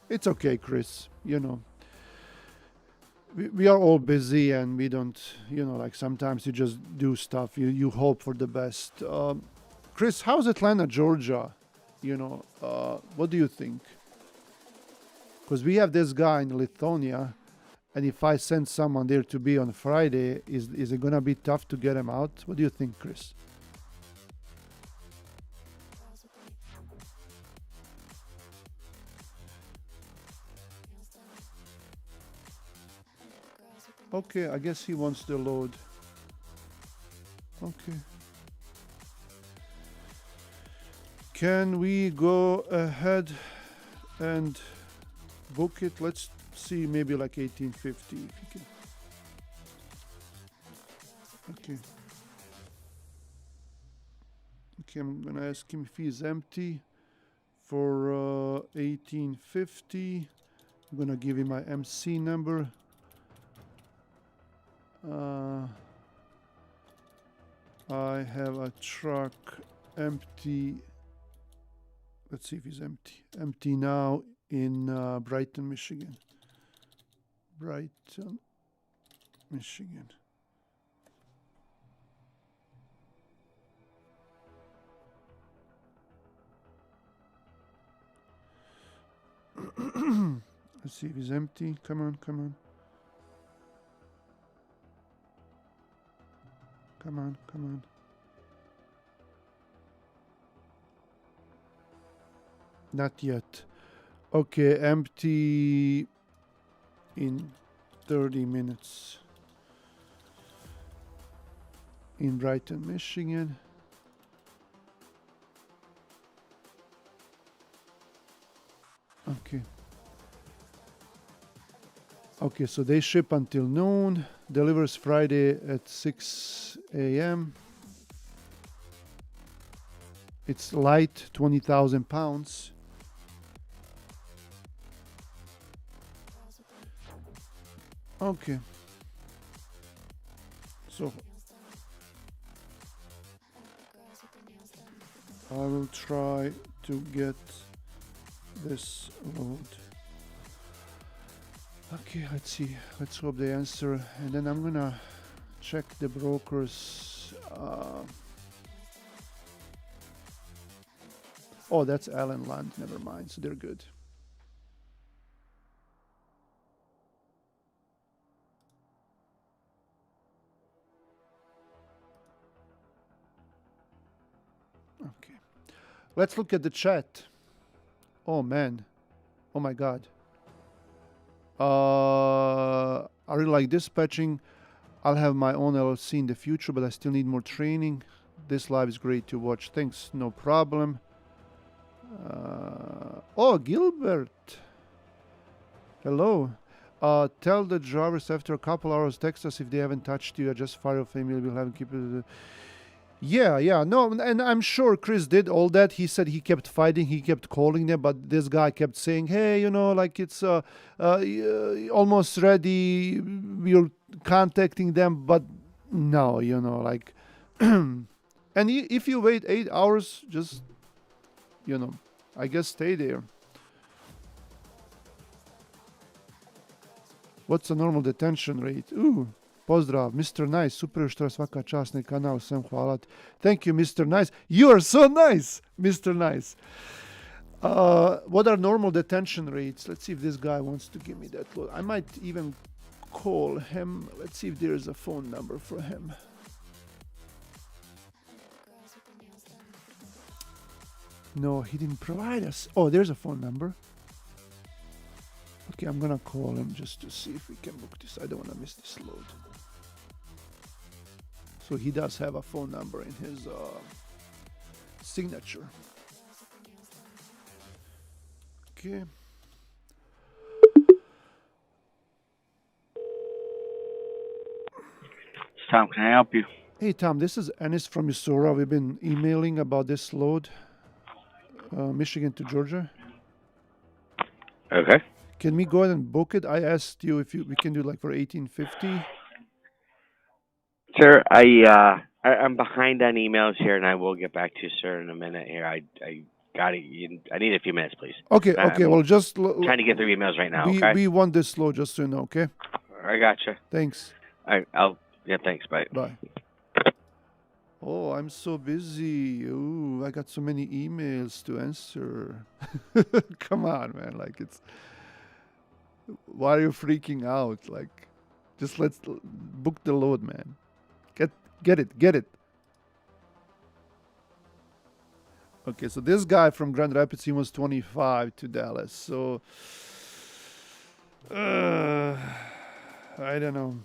It's okay, Chris. We are all busy, and we don't, like, sometimes you just do stuff. You hope for the best. Chris, how's Atlanta, Georgia? What do you think? Because we have this guy in Lithonia, and if I send someone there to be on Friday, is it gonna be tough to get him out? What do you think, Chris? Okay, I guess he wants the load. Okay. Can we go ahead and book it? Let's see, maybe like 1850 if you can. Okay. Okay, I'm gonna ask him if he's empty for 1850. I'm gonna give him my MC number. I have a truck empty. Let's see if he's empty. Empty now in Brighton, Michigan. Brighton, Michigan. Let's see if he's empty. Come on, come on. Come on, come on. Not yet. Okay, empty in 30 minutes. In Brighton, Michigan. Okay. Okay, so they ship until noon. Delivers Friday at 6 a.m. It's light, 20,000 pounds. Okay. So I will try to get this load. Okay, let's see. Let's hope they answer. And then I'm gonna check the brokers. Oh, that's Allen Land. Never mind. So they're good. Okay. Let's look at the chat. Oh, man. Oh, my God. I really like dispatching. I'll have my own LLC in the future, but I still need more training. This live is great to watch. Thanks. No problem. Oh, Gilbert. Hello. Tell the drivers after a couple hours text us if they haven't touched you. Just fire your family. We'll have keep it. Yeah. No, and I'm sure Chris did all that. He said he kept fighting. He kept calling them, but this guy kept saying, "Hey, like it's almost ready. We're contacting them, but no, like." And if you wait 8 hours, just I guess stay there. What's the normal detention rate? Ooh, pozdrav, Mr. Nice, super što je svaka čast na kanal, sam hvala. Thank you, Mr. Nice. You are so nice, Mr. Nice. What are normal detention rates? Let's see if this guy wants to give me that load. I might even call him. Let's see if there's a phone number for him. No, he didn't provide us. Oh, there's a phone number. Okay, I'm gonna call him just to see if we can book this. I don't want to miss this load. So he does have a phone number in his signature. Okay. Tom, can I help you? Hey, Tom, this is Ennis from Missouri. We've been emailing about this load, Michigan to Georgia. Okay. Can we go ahead and book it? I asked you if we can do like for $18.50. Sir, I'm behind on emails here, and I will get back to you, sir, in a minute here. I got it. I need a few minutes, please. Okay. Well, just trying to get through emails right now. We want this load, just so you know. Okay. I gotcha. Thanks. Thanks. Bye. Bye. Oh, I'm so busy. Ooh, I got so many emails to answer. Come on, man. Like why are you freaking out? Like, just let's book the load, man. Get it. Okay, so this guy from Grand Rapids, he was 25 to Dallas. So, I don't know.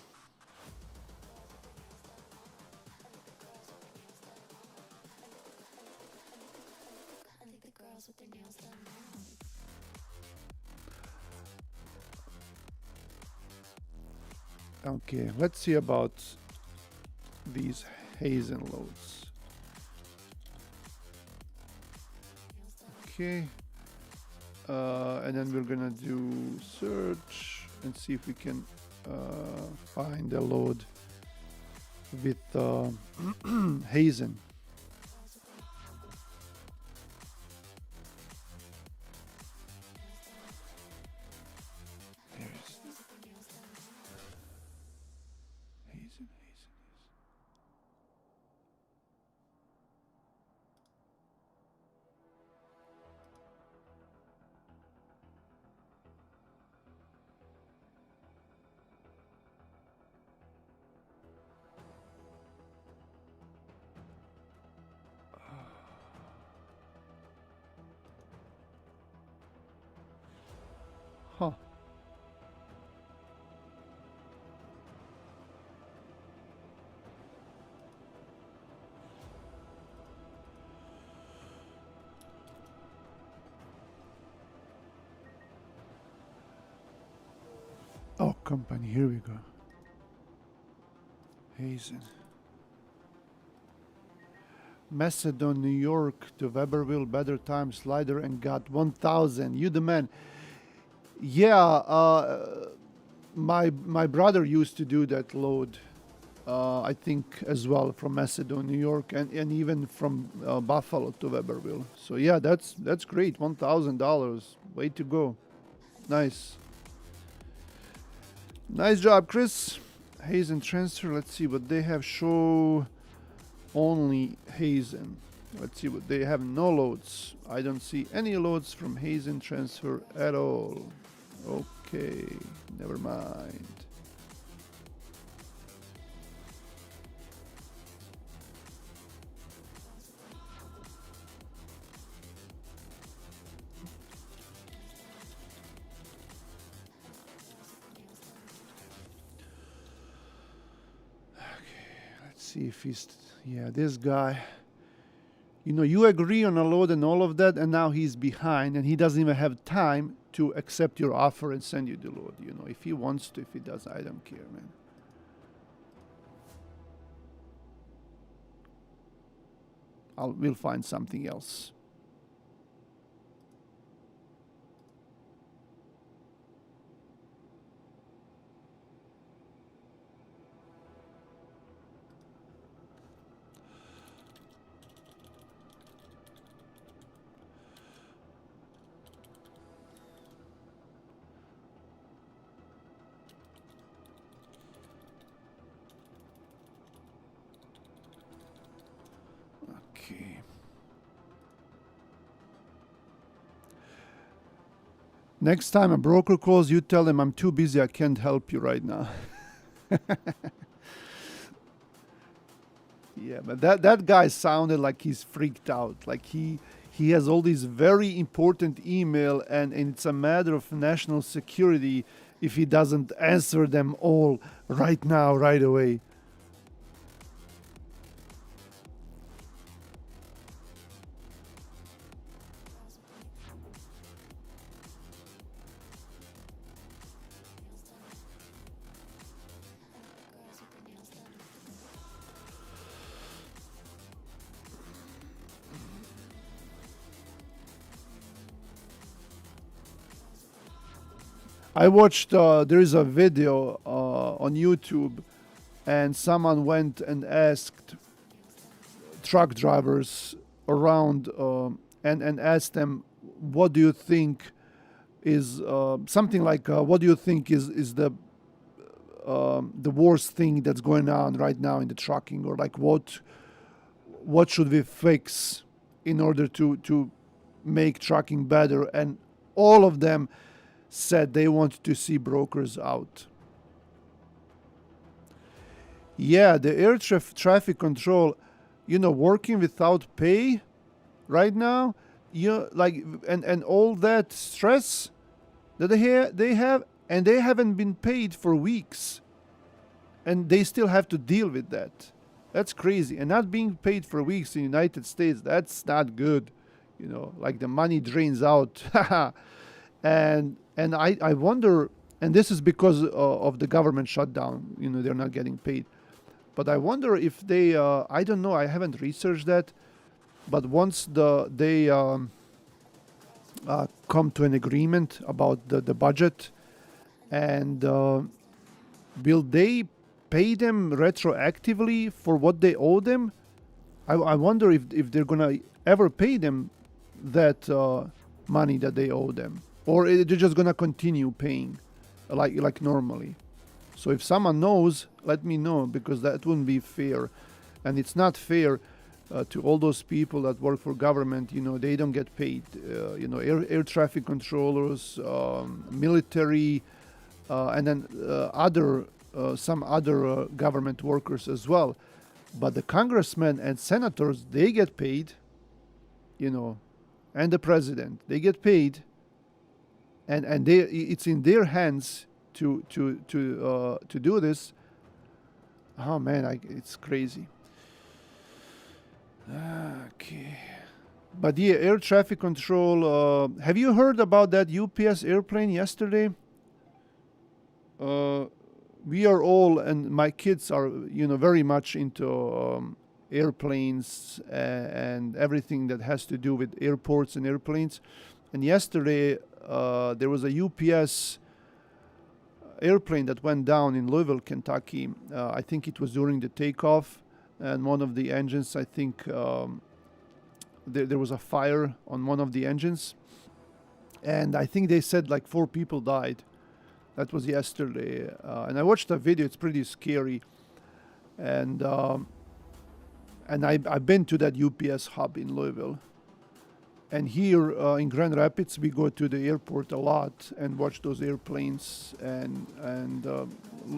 Okay, let's see about these Hazen loads. Okay, and then we're gonna do search and see if we can find a load with Hazen. Huh. Oh, company, here we go. Macedon, New York to Weberville, better time slider, and got 1,000. You the man. Yeah, my brother used to do that load. I think as well from Macedon, New York, and even from Buffalo to Weberville. So yeah, that's great. $1,000. Way to go. Nice. Nice job, Chris. Hazen transfer. Let's see what they have. Show only Hazen. Let's see what they have. No loads. I don't see any loads from Hazen transfer at all. Okay, never mind. See if he's, yeah, this guy, you know, you agree on a load and all of that, and now he's behind and he doesn't even have time to accept your offer and send you the load. You know, if he wants to, if he doesn't, I don't care, man. We'll find something else. Next time a broker calls, you tell them I'm too busy, I can't help you right now. Yeah, but that guy sounded like he's freaked out. Like he has all these very important email and it's a matter of national security if he doesn't answer them all right now, right away. I watched, there is a video on YouTube, and someone went and asked truck drivers around and asked them, what do you think is, something like, what do you think is the worst thing that's going on right now in the trucking, or like what should we fix in order to make trucking better? And all of them said they want to see brokers out. Yeah, the air traffic control, you know, working without pay right now, you know, like, and all that stress that they have, and they haven't been paid for weeks, and they still have to deal with that. That's crazy. And not being paid for weeks in the United States, that's not good. You know, like the money drains out. And I wonder, and this is because of the government shutdown, you know, they're not getting paid. But I wonder if they, I don't know, I haven't researched that, but once they come to an agreement about the budget, and will they pay them retroactively for what they owe them? I wonder if they're going to ever pay them that money that they owe them. Or they're just gonna continue paying like normally. So if someone knows, let me know, because that wouldn't be fair. And it's not fair to all those people that work for government. You know, they don't get paid. You know, air traffic controllers, military, and then some other government workers as well. But the congressmen and senators, they get paid, you know, and the president, they get paid. And they, it's in their hands to do this. Oh man, it's crazy. Okay, but yeah, air traffic control. Have you heard about that UPS airplane yesterday? We are all, and my kids are, you know, very much into airplanes and everything that has to do with airports and airplanes. And yesterday there was a UPS airplane that went down in Louisville, Kentucky. I think it was during the takeoff, and one of the engines, I think there was a fire on one of the engines, and I think they said like 4 people died. That was yesterday, and I watched the video. It's pretty scary, and I've been to that UPS hub in Louisville. And here in Grand Rapids, we go to the airport a lot and watch those airplanes and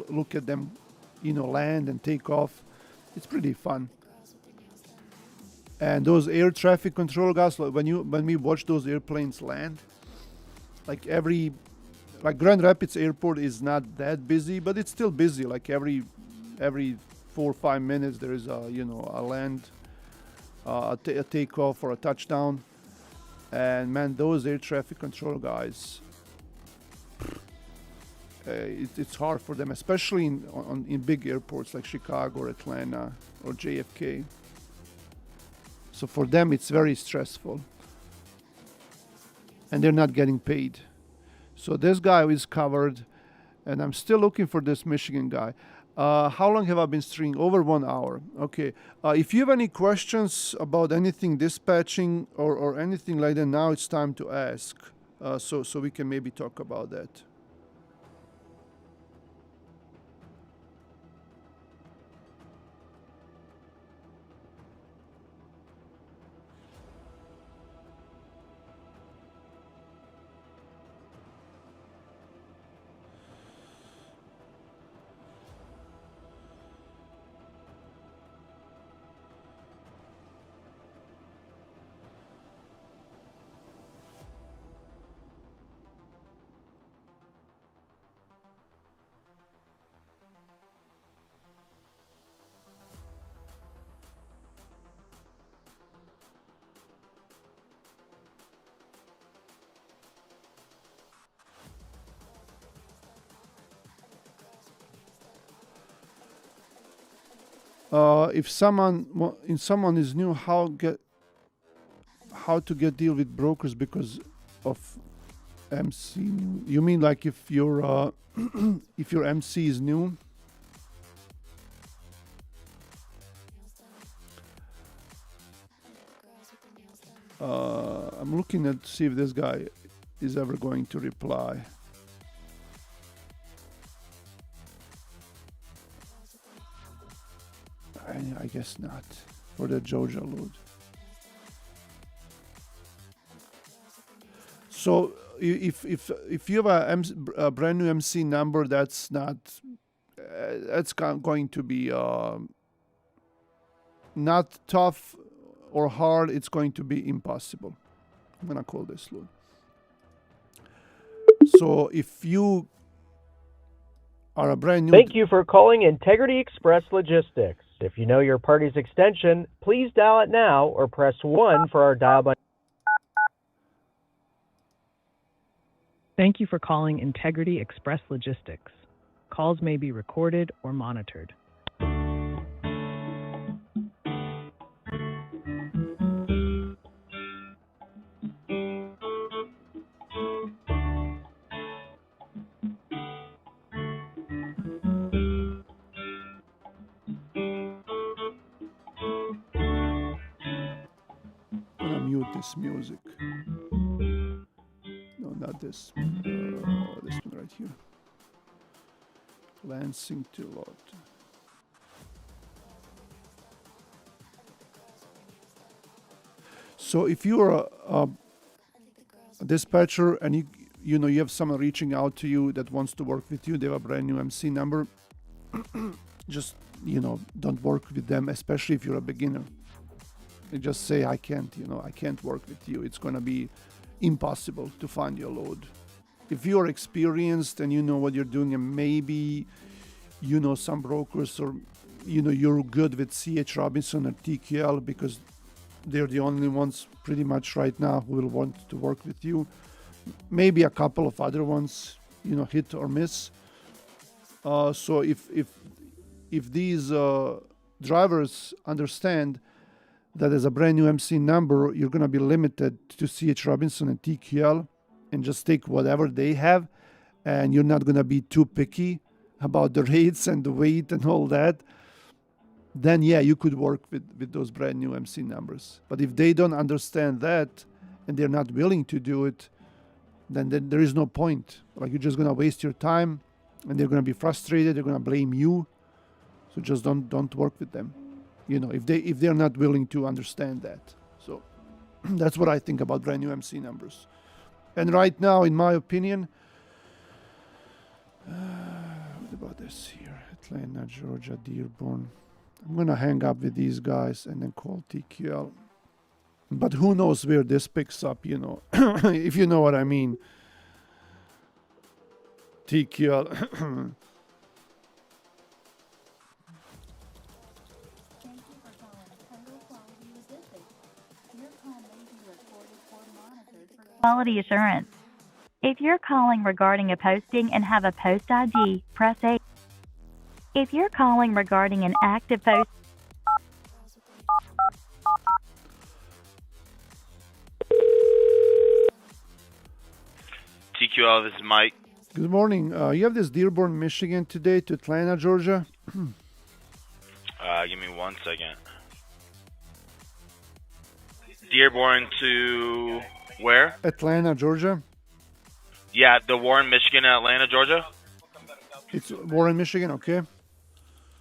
look at them, land and take off. It's pretty fun. And those air traffic control guys, when we watch those airplanes land, like Grand Rapids Airport is not that busy, but it's still busy. Like every 4 or 5 minutes, there is a land, a takeoff or a touchdown. And man, those air traffic control guys, it's hard for them, especially in big airports like Chicago or Atlanta or JFK. So for them, it's very stressful. And they're not getting paid. So this guy is covered, and I'm still looking for this Michigan guy. How long have I been streaming? Over 1 hour. Okay. If you have any questions about anything dispatching or anything like that, now it's time to ask. So we can maybe talk about that. If someone is new, how to get deal with brokers because of MC new? You mean like if your if your MC is new? I'm looking at see if this guy is ever going to reply. I guess not for the Georgia load. So if you have a brand new MC number, that's not that's going to be not tough or hard. It's going to be impossible. I'm gonna call this load. So if you are a brand new. Thank you for calling Integrity Express Logistics. If you know your party's extension, please dial it now or press 1 for our dial by. Thank you for calling Integrity Express Logistics. Calls may be recorded or monitored. This music. No, not this. This one right here. Lansing to lot. So if you're a dispatcher and you have someone reaching out to you that wants to work with you, they have a brand new MC number, just don't work with them, especially if you're a beginner. You just say, I can't work with you. It's going to be impossible to find your load. If you're experienced and you know what you're doing, and maybe you know some brokers, or you're good with C.H. Robinson or TQL because they're the only ones pretty much right now who will want to work with you. Maybe a couple of other ones, hit or miss. So if these drivers understand that as a brand new MC number, you're going to be limited to CH Robinson and TQL and just take whatever they have. And you're not going to be too picky about the rates and the weight and all that. Then, yeah, you could work with those brand new MC numbers. But if they don't understand that and they're not willing to do it, then there is no point. Like, you're just going to waste your time and they're going to be frustrated. They're going to blame you. So just don't work with them. You know, if they're not willing to understand that. So that's what I think about brand new MC numbers. And right now, in my opinion, what about this here? Atlanta, Georgia, Dearborn. I'm gonna hang up with these guys and then call TQL. But who knows where this picks up, you know, if you know what I mean. TQL. Quality assurance. If you're calling regarding a posting and have a post ID, press 8. If you're calling regarding an active post, TQL, this is Mike. Good morning. You have this Dearborn, Michigan today to Atlanta, Georgia. Give me 1 second. Dearborn to where? Atlanta, Georgia. Yeah, the Warren, Michigan, Atlanta, Georgia. It's Warren, Michigan, okay.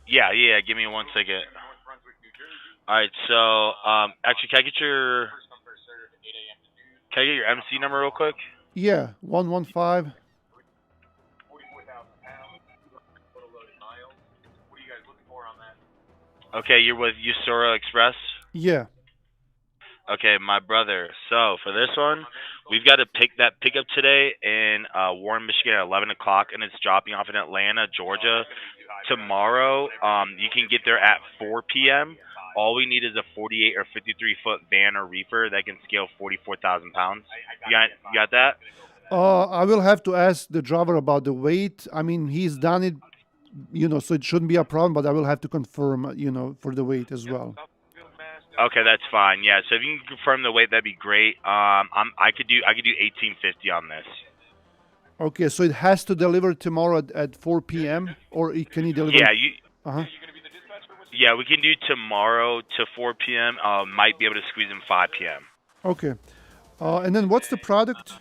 Yeah. Give me 1 second. All right. So, actually, can I get your MC number real quick? Yeah, 115. Okay, you're with Usura Express? Yeah. Okay, my brother. So, for this one, we've got to pick up today in Warren, Michigan at 11 o'clock, and it's dropping off in Atlanta, Georgia tomorrow. You can get there at 4 p.m. All we need is a 48 or 53-foot van or reefer that can scale 44,000 pounds. You got that? I will have to ask the driver about the weight. I mean, he's done it, you know, so it shouldn't be a problem, but I will have to confirm, you know, for the weight as well. Okay, that's fine. Yeah, so if you can confirm the weight, that'd be great. I could do 1850 on this. Okay, so it has to deliver tomorrow at 4 p.m. or can you deliver? Yeah, Uh-huh. Yeah, we can do tomorrow to 4 p.m. Might be able to squeeze in 5 p.m. Okay, and then what's the product?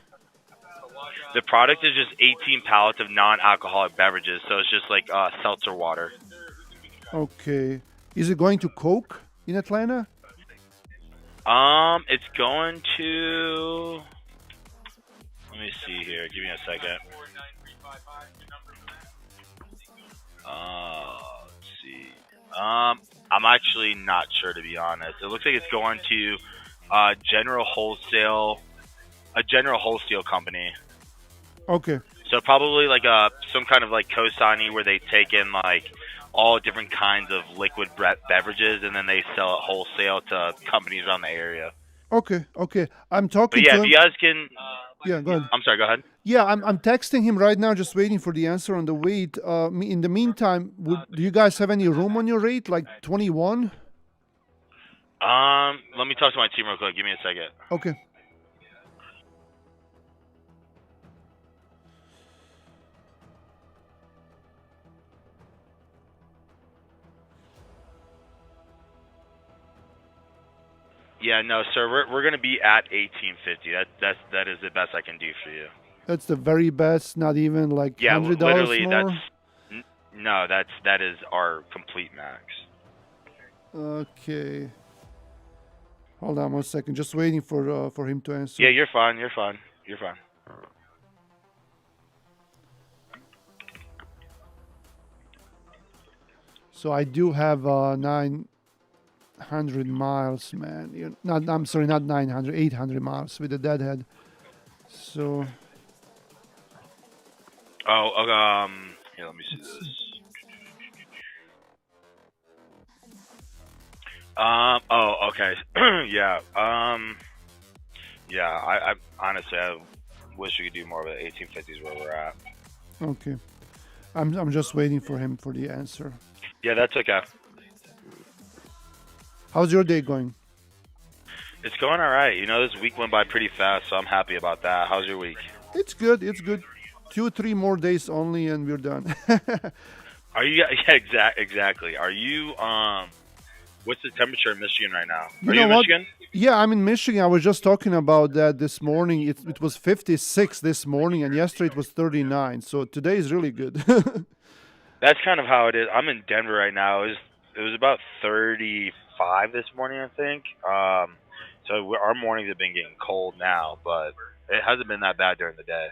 The product is just 18 pallets of non-alcoholic beverages, so it's just like seltzer water. Okay, is it going to Coke in Atlanta? It's going to. Let me see here. Give me a second. Let's see. I'm actually not sure, to be honest. It looks like it's going to a general wholesale company. Okay. So probably like some kind of like Cosigny where they take in like all different kinds of liquid beverages and then they sell it wholesale to companies around the area. Okay. I'm talking But yeah, to him. if you guys can. Yeah, go ahead. I'm sorry. Go ahead. Yeah, I'm texting him right now, just waiting for the answer on the weight. In the meantime, do you guys have any room on your rate, like 21? Let me talk to my team real quick. Give me a second. Okay. Yeah, no, sir. We're gonna be at 1850. That is the best I can do for you. That's the very best. Not even like Yeah, $100 literally, more. that is our complete max. Okay. Hold on 1 second. Just waiting for him to answer. Yeah, you're fine. You're fine. So I do have 900 miles, man. I'm sorry, not 900, 800 miles with the deadhead. So. Here, let me see this. Okay. Yeah. Yeah. I honestly, I wish we could do more, but 1850 is where we're at. Okay. I'm just waiting for him for the answer. Yeah, that's okay. How's your day going? It's going all right. You know, this week went by pretty fast, so I'm happy about that. How's your week? It's good. It's good. 2-3 more days only, and we're done. Are you? Yeah, exactly. Are you? What's the temperature in Michigan right now? You Are know you in what? Michigan? Yeah, I'm in Michigan. I was just talking about that this morning. It was 56 this morning, and yesterday it was 39. So today is really good. That's kind of how it is. I'm in Denver right now. It was about 35 this morning, I think. So our mornings have been getting cold now, but it hasn't been that bad during the day.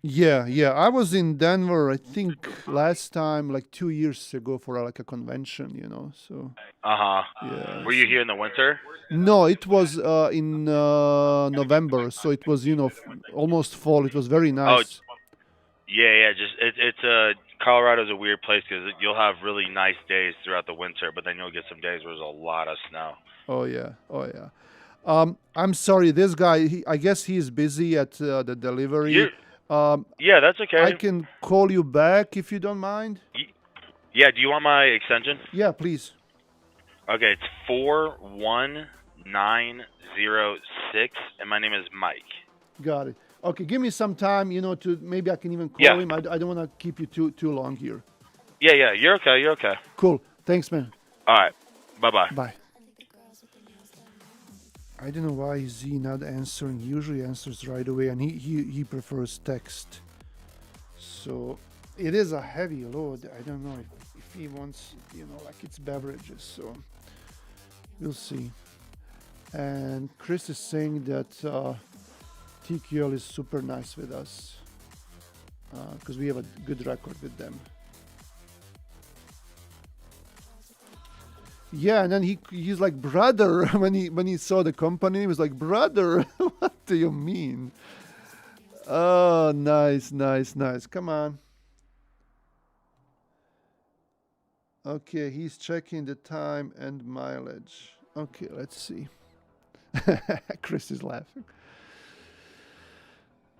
Yeah. I was in Denver, I think, last time, like 2 years ago, for like a convention, So yeah. Were you here in the winter? No, it was in November, so it was almost fall. It was very nice. Yeah. Just it's Colorado's a weird place because you'll have really nice days throughout the winter, but then you'll get some days where there's a lot of snow. Oh yeah. I'm sorry, this guy. I guess he's busy at the delivery. Yeah, that's okay. I can call you back if you don't mind. Yeah, do you want my extension? Yeah, please. Okay, it's 41906, and my name is Mike. Got it. Okay, give me some time, to maybe I can even call him. I don't want to keep you too long here. Yeah, you're okay. Cool. Thanks, man. All right. Bye-bye. Bye. I don't know why is he not answering. He usually answers right away, and he prefers text. So it is a heavy load. I don't know if he wants, like it's beverages. So we'll see. And Chris is saying that TQL is super nice with us because we have a good record with them. Yeah, and then he's like, brother, when he saw the company, he was like, brother, what do you mean? Oh, nice. Come on. Okay, he's checking the time and mileage. Okay, let's see. Chris is laughing.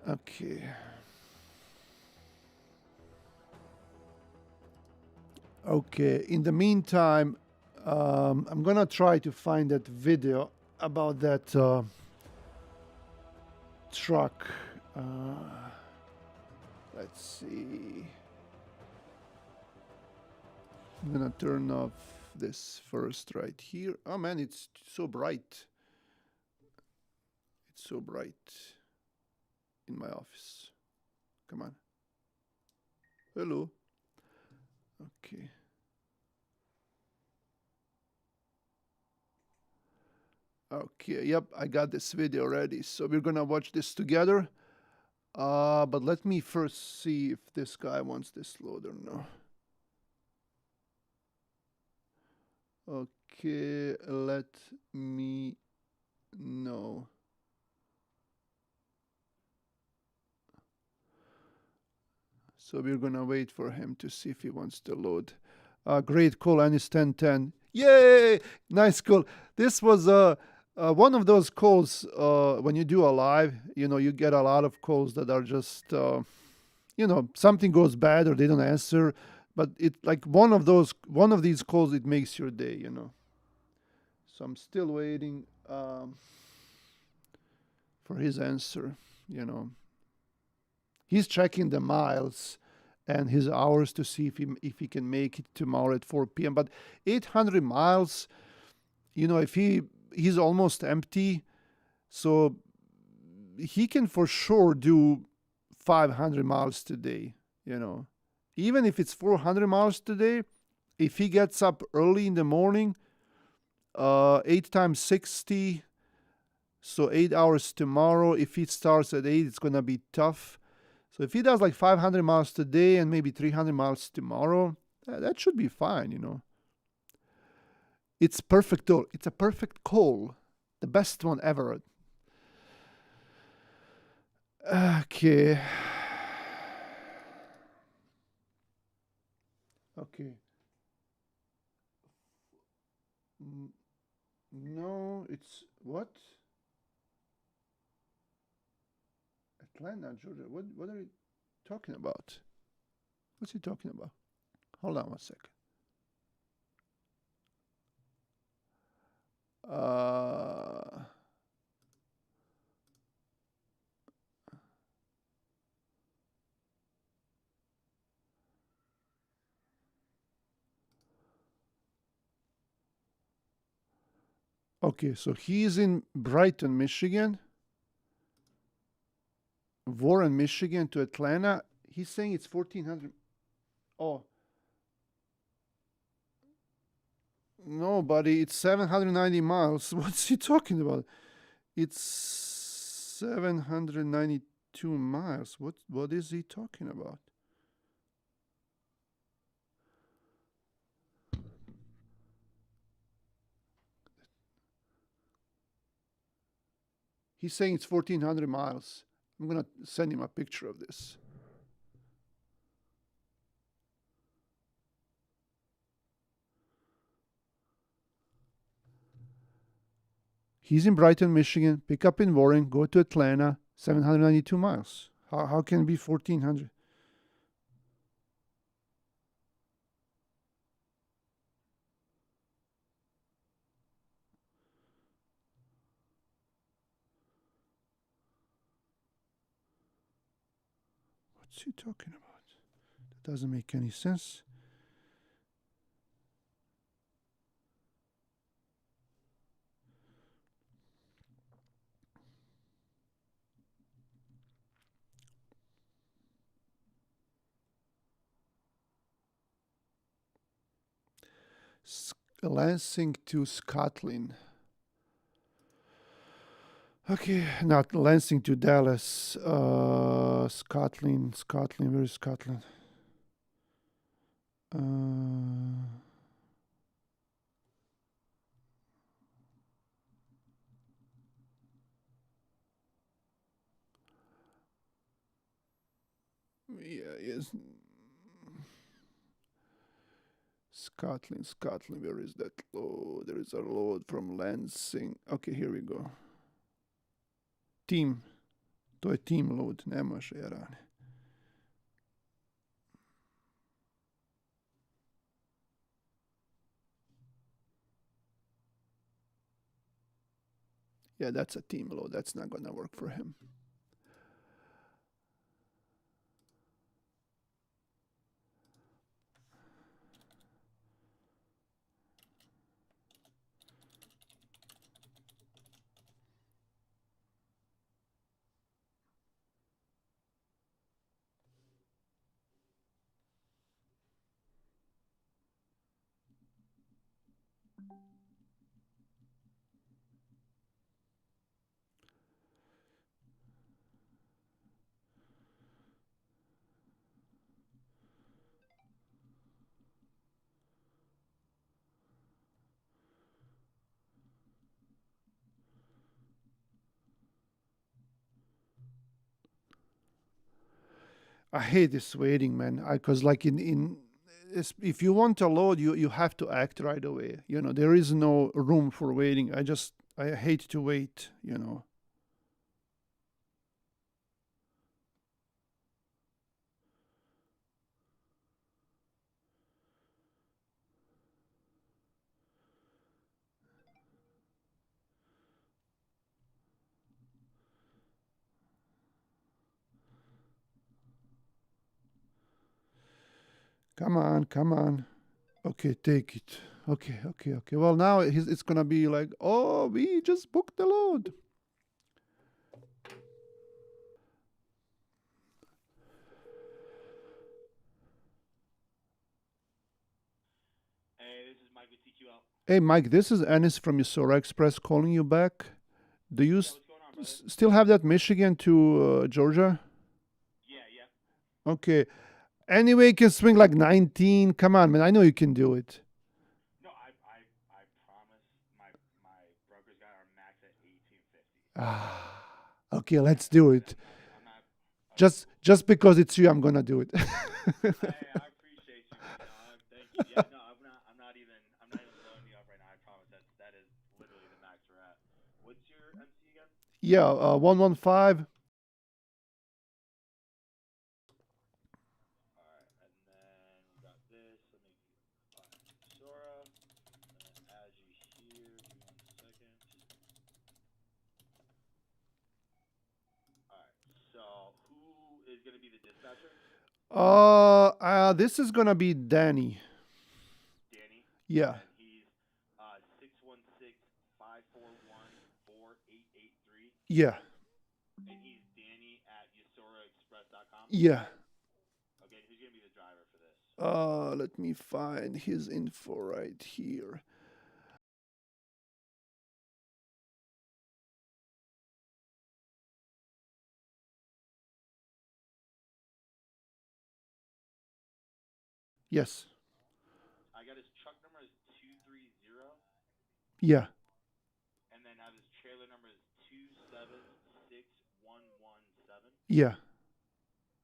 Okay. Okay, in the meantime, I'm gonna try to find that video about that truck. Let's see. I'm gonna turn off this first right here. Oh man, it's so bright. It's so bright in my office. Come on. Hello. Okay. Okay, yep, I got this video ready. So we're gonna watch this together. But let me first see if this guy wants this load or no. Okay, let me know. So we're gonna wait for him to see if he wants to load. Great call, Anis 1010. Yay! Nice call. This was one of those calls when you do a live, you get a lot of calls that are just, something goes bad or they don't answer. But it like one of these calls, it makes your day, So I'm still waiting for his answer, He's checking the miles and his hours to see if he can make it tomorrow at 4 p.m. But 800 miles, if he's almost empty, so he can for sure do 500 miles today, Even if it's 400 miles today, if he gets up early in the morning, 8 times 60, so 8 hours tomorrow. If he starts at 8, it's going to be tough. So if he does like 500 miles today and maybe 300 miles tomorrow, that should be fine, It's perfect. It's a perfect call. The best one ever. Okay. Okay. No, it's what? Atlanta, Georgia. What are you talking about? What's he talking about? Hold on one second. Uh, okay, so he's in Brighton, Michigan. Warren, Michigan to Atlanta. He's saying it's 1400. Oh. No, buddy, it's 790 miles. What's he talking about? It's 792 miles. What is he talking about? He's saying it's 1400 miles. I'm going to send him a picture of this. He's in Brighton, Michigan. Pick up in Warren. Go to Atlanta. 792 miles. How can it be 1400? What's he talking about? That doesn't make any sense. Lansing to Scotland. Okay, not Lansing to Dallas. Scotland. Where is Scotland? Yeah, yes. Scotland. Where is that load? There is a load from Lansing. Okay, here we go. Team. To je team load, ne može jarane. Yeah, that's a team load. That's not gonna work for him. I hate this waiting, man. Because like if you want a load, you have to act right away. You know, there is no room for waiting. I hate to wait. You know. Come on. Okay, take it. Okay. Well, now it's gonna be like, oh, we just booked the load. Hey, this is Mike with TQL. Hey, Mike, this is Ennis from Misora Express calling you back. Do you still have that Michigan to Georgia? Yeah. Okay. Anyway, you can swing like 19. Come on, man. I know you can do it. No, I promise. My broker's got our max at 1850. Okay, let's do it. Just because it's you, I'm gonna do it. Hey, I appreciate you. Thank you. Yeah, no, I'm not even blowing you up right now. I promise that is literally the max we're at. What's your MC again? Yeah, 115. Sora, I'm gonna add you here. Give me 1 second. This is gonna be Danny. Danny. Yeah. And he's 616-541-4883. Yeah. And he's Danny at YasuraExpress.com. Yeah. Okay, who's gonna be the driver for this? Let me find his info right here. Yes. I got his truck number is 230. Yeah. And then I have his trailer number is 276117. Yeah.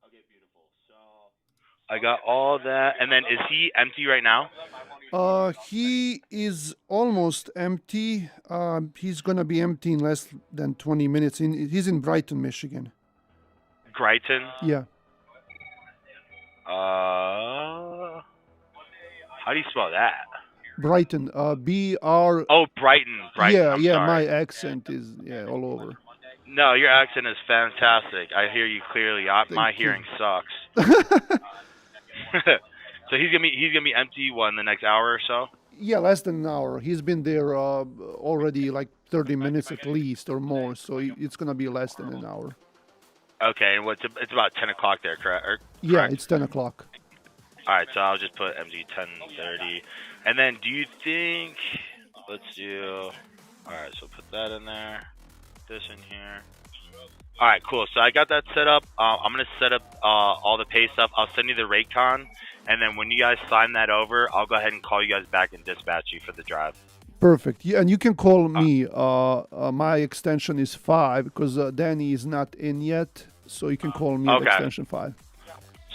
Okay, beautiful. So I got all that. And then is he empty right now? He is almost empty. He's gonna be empty in less than 20 minutes. He's in Brighton, Michigan. Brighton? Yeah. How do you spell that? Brighton. B-R. Oh, Brighton. Brighton. Yeah, I'm yeah. sorry. My accent is all over. No, your accent is fantastic. I hear you clearly. My you. hearing sucks. So he's gonna be empty in the next hour or so. Yeah, less than an hour. He's been there already like 30 minutes at least or more. So it's gonna be less than an hour. Okay, and it's about 10 o'clock there, correct? Yeah, it's 10 o'clock. All right, so I'll just put MG 10:30, and then do you think? Let's do. All right, so put that in there. This in here. All right, cool. So I got that set up. I'm gonna set up all the pay stuff. I'll send you the Raycon, and then when you guys sign that over, I'll go ahead and call you guys back and dispatch you for the drive. Perfect. Yeah, and you can call me. My extension is 5 because Danny is not in yet, so you can call me at extension 5.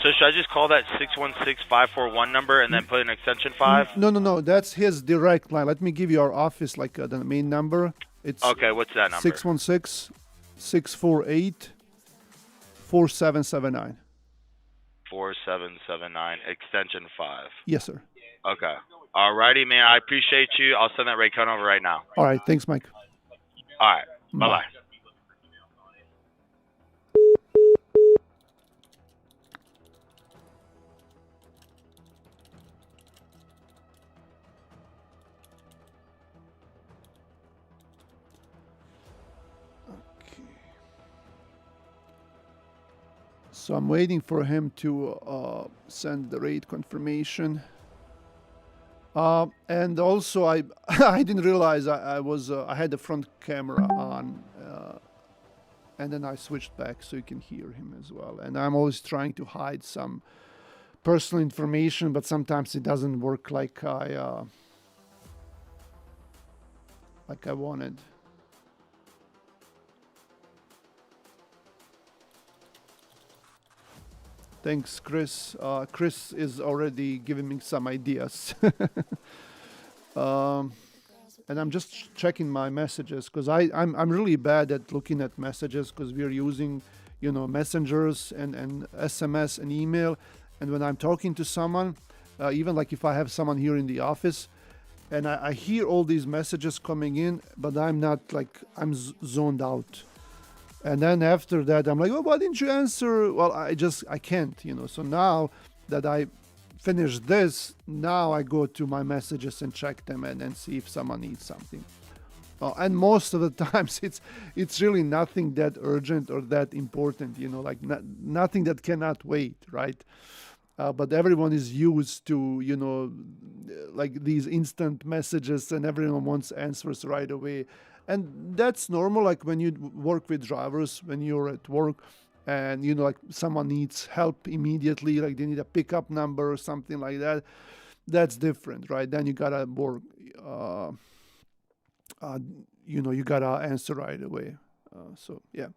So should I just call that 616-541 number and then put an extension 5? No. That's his direct line. Let me give you our office, like the main number. It's okay. What's that number? 616-648-4779. 4779 extension 5. Yes, sir. Okay. Alrighty, man. I appreciate you. I'll send that Raycon over right now. All right. Thanks, Mike. All right. Bye-bye. So I'm waiting for him to send the rate confirmation. And also, I I didn't realize I had the front camera on, and then I switched back so you can hear him as well. And I'm always trying to hide some personal information, but sometimes it doesn't work like I wanted. Thanks, Chris. Chris is already giving me some ideas. And I'm just checking my messages because I'm really bad at looking at messages because we're using, messengers and SMS and email. And when I'm talking to someone, even like if I have someone here in the office, and I hear all these messages coming in, but I'm not I'm zoned out. And then after that, I'm like, oh, why didn't you answer? Well, I can't, So now that I finished this, now I go to my messages and check them and see if someone needs something. And most of the times, it's really nothing that urgent or that important, nothing that cannot wait, right? But everyone is used to, these instant messages, and everyone wants answers right away. And that's normal, like when you work with drivers, when you're at work and, someone needs help immediately, like they need a pickup number or something like that. That's different, right? Then you gotta work, you gotta answer right away. So, yeah.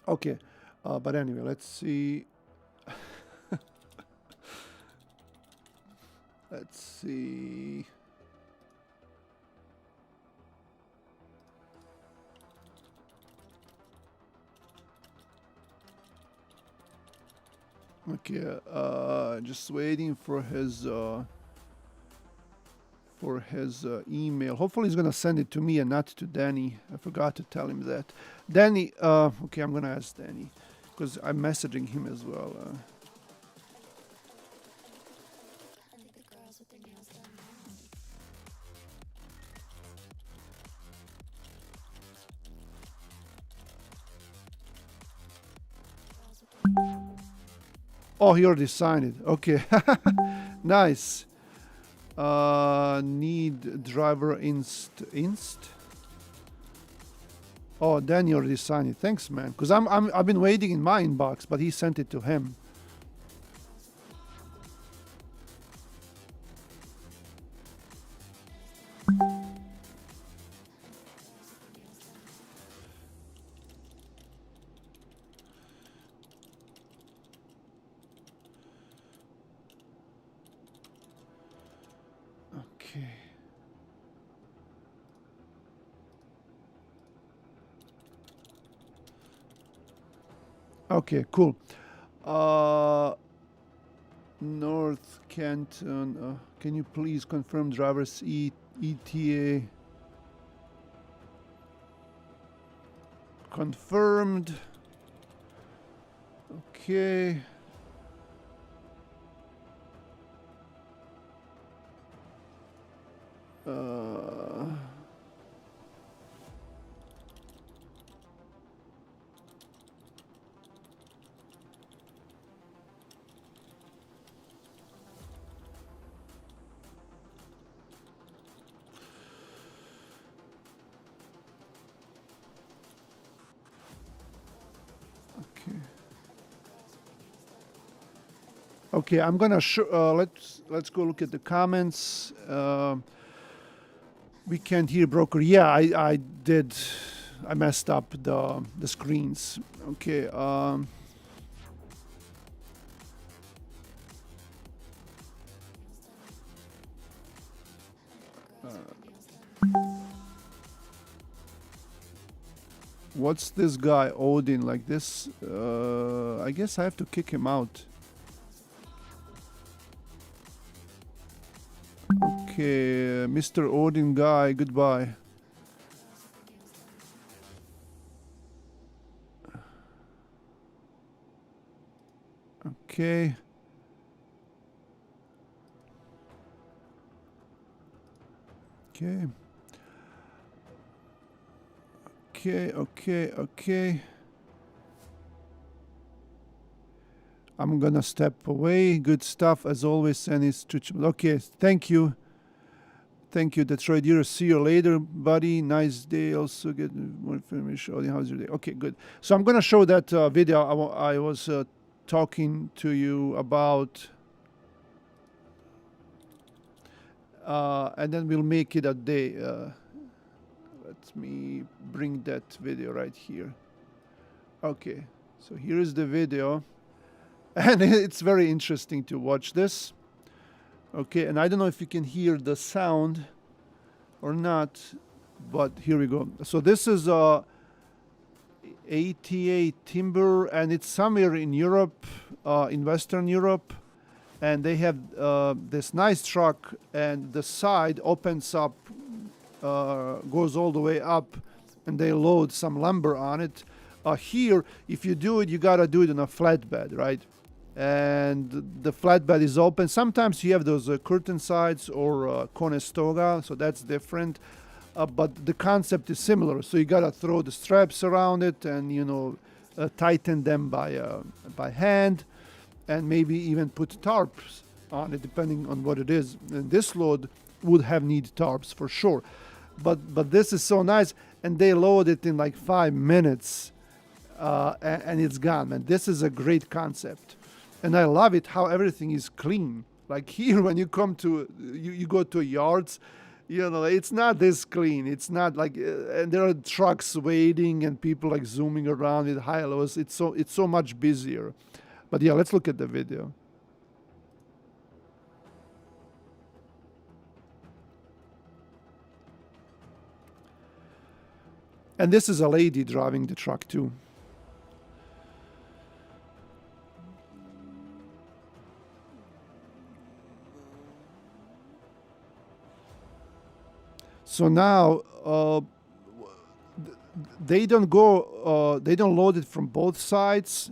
Okay, but anyway, let's see. Let's see. Okay, just waiting for his for his email. Hopefully he's gonna send it to me and not to Danny. I forgot to tell him that. Danny, okay, I'm gonna ask Danny because I'm messaging him as well. Oh, he already signed it. Okay, nice. Need driver inst. Oh, Danny already signed it. Thanks, man. Cause I've been waiting in my inbox, but he sent it to him. Okay. Okay, cool. North Canton. Can you please confirm driver's ETA? Confirmed. Okay. Okay, I'm gonna let's go look at the comments. We can't hear broker. Yeah, I did. I messed up the screens. Okay. What's this guy Odin like this? I guess I have to kick him out. Okay, Mr. Odin guy, goodbye. Okay. Okay. Okay. I'm gonna step away. Good stuff as always, and it's okay. Thank you, Detroit. See you later, buddy. Nice day. Also get more information. How's your day? Okay, good. So I'm gonna show that video I was talking to you about, and then we'll make it a day. Let me bring that video right here. Okay, so here is the video. And it's very interesting to watch this. Okay, and I don't know if you can hear the sound or not, but here we go. So this is ATA Timber, and it's somewhere in Europe, in Western Europe. And they have this nice truck, and the side opens up, goes all the way up, and they load some lumber on it. Here, if you do it, you gotta do it on a flatbed, right? And the flatbed is open. Sometimes you have those curtain sides or Conestoga, so that's different. But the concept is similar. So you gotta throw the straps around it, and tighten them by hand, and maybe even put tarps on it, depending on what it is. And this load would have need tarps for sure. But this is so nice, and they load it in like 5 minutes, and it's gone. And this is a great concept. And I love it how everything is clean. Like here, when you come to, you go to yards, it's not this clean. It's not like, and there are trucks waiting and people like zooming around with high-lows. It's so much busier. But yeah, let's look at the video. And this is a lady driving the truck too. So now they don't go, they don't load it from both sides,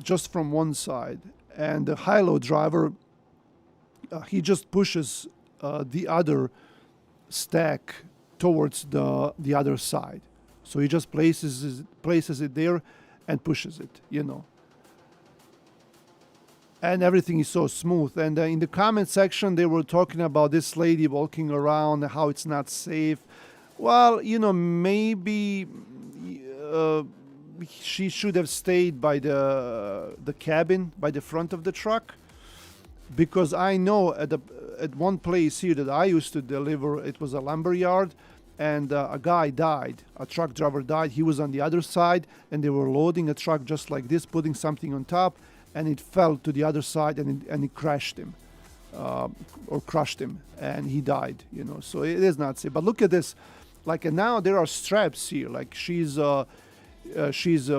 just from one side. And the high-low driver, he just pushes the other stack towards the other side. So he just places it there and pushes it, you know. And everything is so smooth. And in the comment section, they were talking about this lady walking around, how it's not safe. Well, you know, maybe she should have stayed by the cabin, by the front of the truck, because I know at one place here that I used to deliver, it was a lumber yard, and a guy died. A truck driver died. He was on the other side, and they were loading a truck just like this, putting something on top, and it fell to the other side, and it crashed him, or crushed him, and he died. You know, so it is not safe. But look at this, like, and now there are straps here. Like she's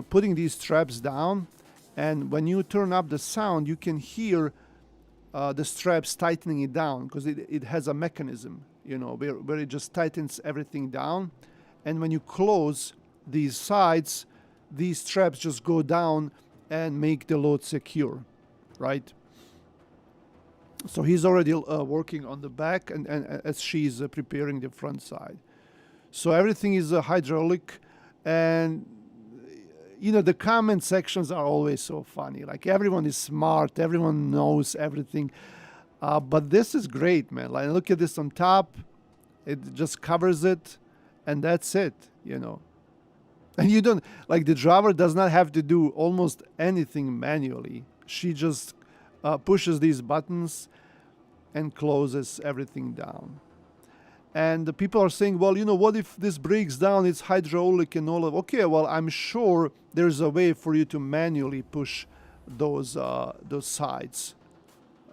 putting these straps down, and when you turn up the sound, you can hear the straps tightening it down, because it has a mechanism, you know, where it just tightens everything down, and when you close these sides, these straps just go down and make the load secure, right? So he's already working on the back, and as she's preparing the front side. So everything is hydraulic, and you know, the comment sections are always so funny. Like, everyone is smart, everyone knows everything, but this is great, man. Like, look at this on top, it just covers it, and that's it, you know. And you don't, like, the driver does not have to do almost anything manually. She just pushes these buttons and closes everything down. And the people are saying, well, you know, what if this breaks down? It's hydraulic and all of. Okay, well, I'm sure there's a way for you to manually push those sides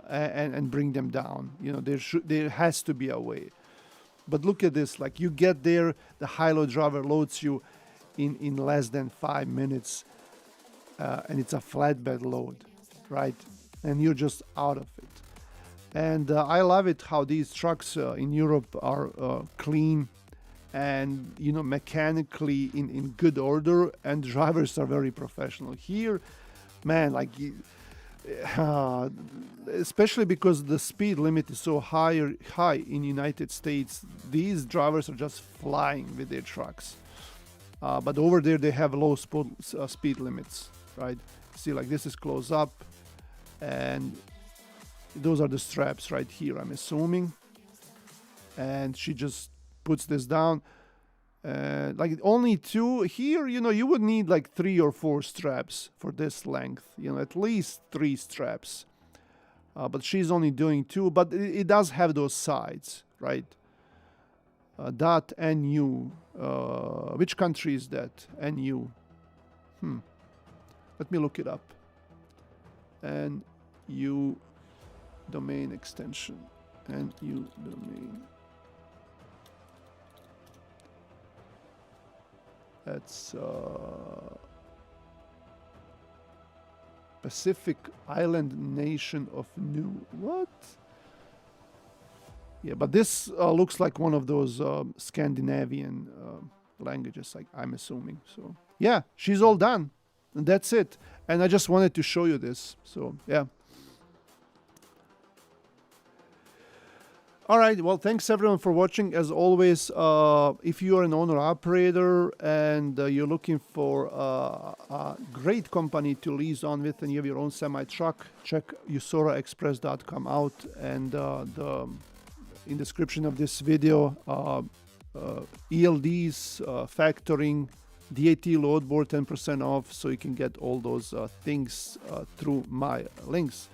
and bring them down. You know, there has to be a way. But look at this. Like, you get there, the high-low driver loads you in less than 5 minutes, and it's a flatbed load, right? And you're just out of it. And I love it how these trucks in Europe are clean and, you know, mechanically in good order, and drivers are very professional. Here, man, like, especially because the speed limit is so high in United States, these drivers are just flying with their trucks. But over there, they have low speed limits, right? See, like, this is close up, and those are the straps right here, I'm assuming. And she just puts this down. Like, only 2 here, you know, you would need like 3 or 4 straps for this length, you know, at least 3 straps. But she's only doing 2, but it does have those sides, right? Dot NU. Which country is that? NU. Let me look it up. NU domain extension. NU domain. That's Pacific Island Nation of New. What? Yeah, but this looks like one of those Scandinavian languages, like, I'm assuming. So yeah, she's all done, and that's it. And I just wanted to show you this. So yeah. All right, well, thanks everyone for watching. As always, if you are an owner-operator and you're looking for a great company to lease on with, and you have your own semi-truck, check usoraexpress.com out, and in the description of this video, ELDs, factoring, DAT load board 10% off, so you can get all those things through my links.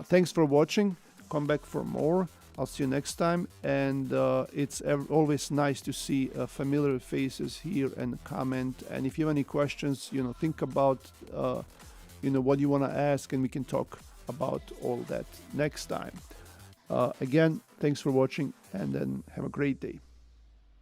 Thanks for watching. Come back for more. I'll see you next time, and it's always nice to see familiar faces here and comment. And if you have any questions, you know, think about you know, what you want to ask, and we can talk about all that next time. Again, thanks for watching, and then have a great day.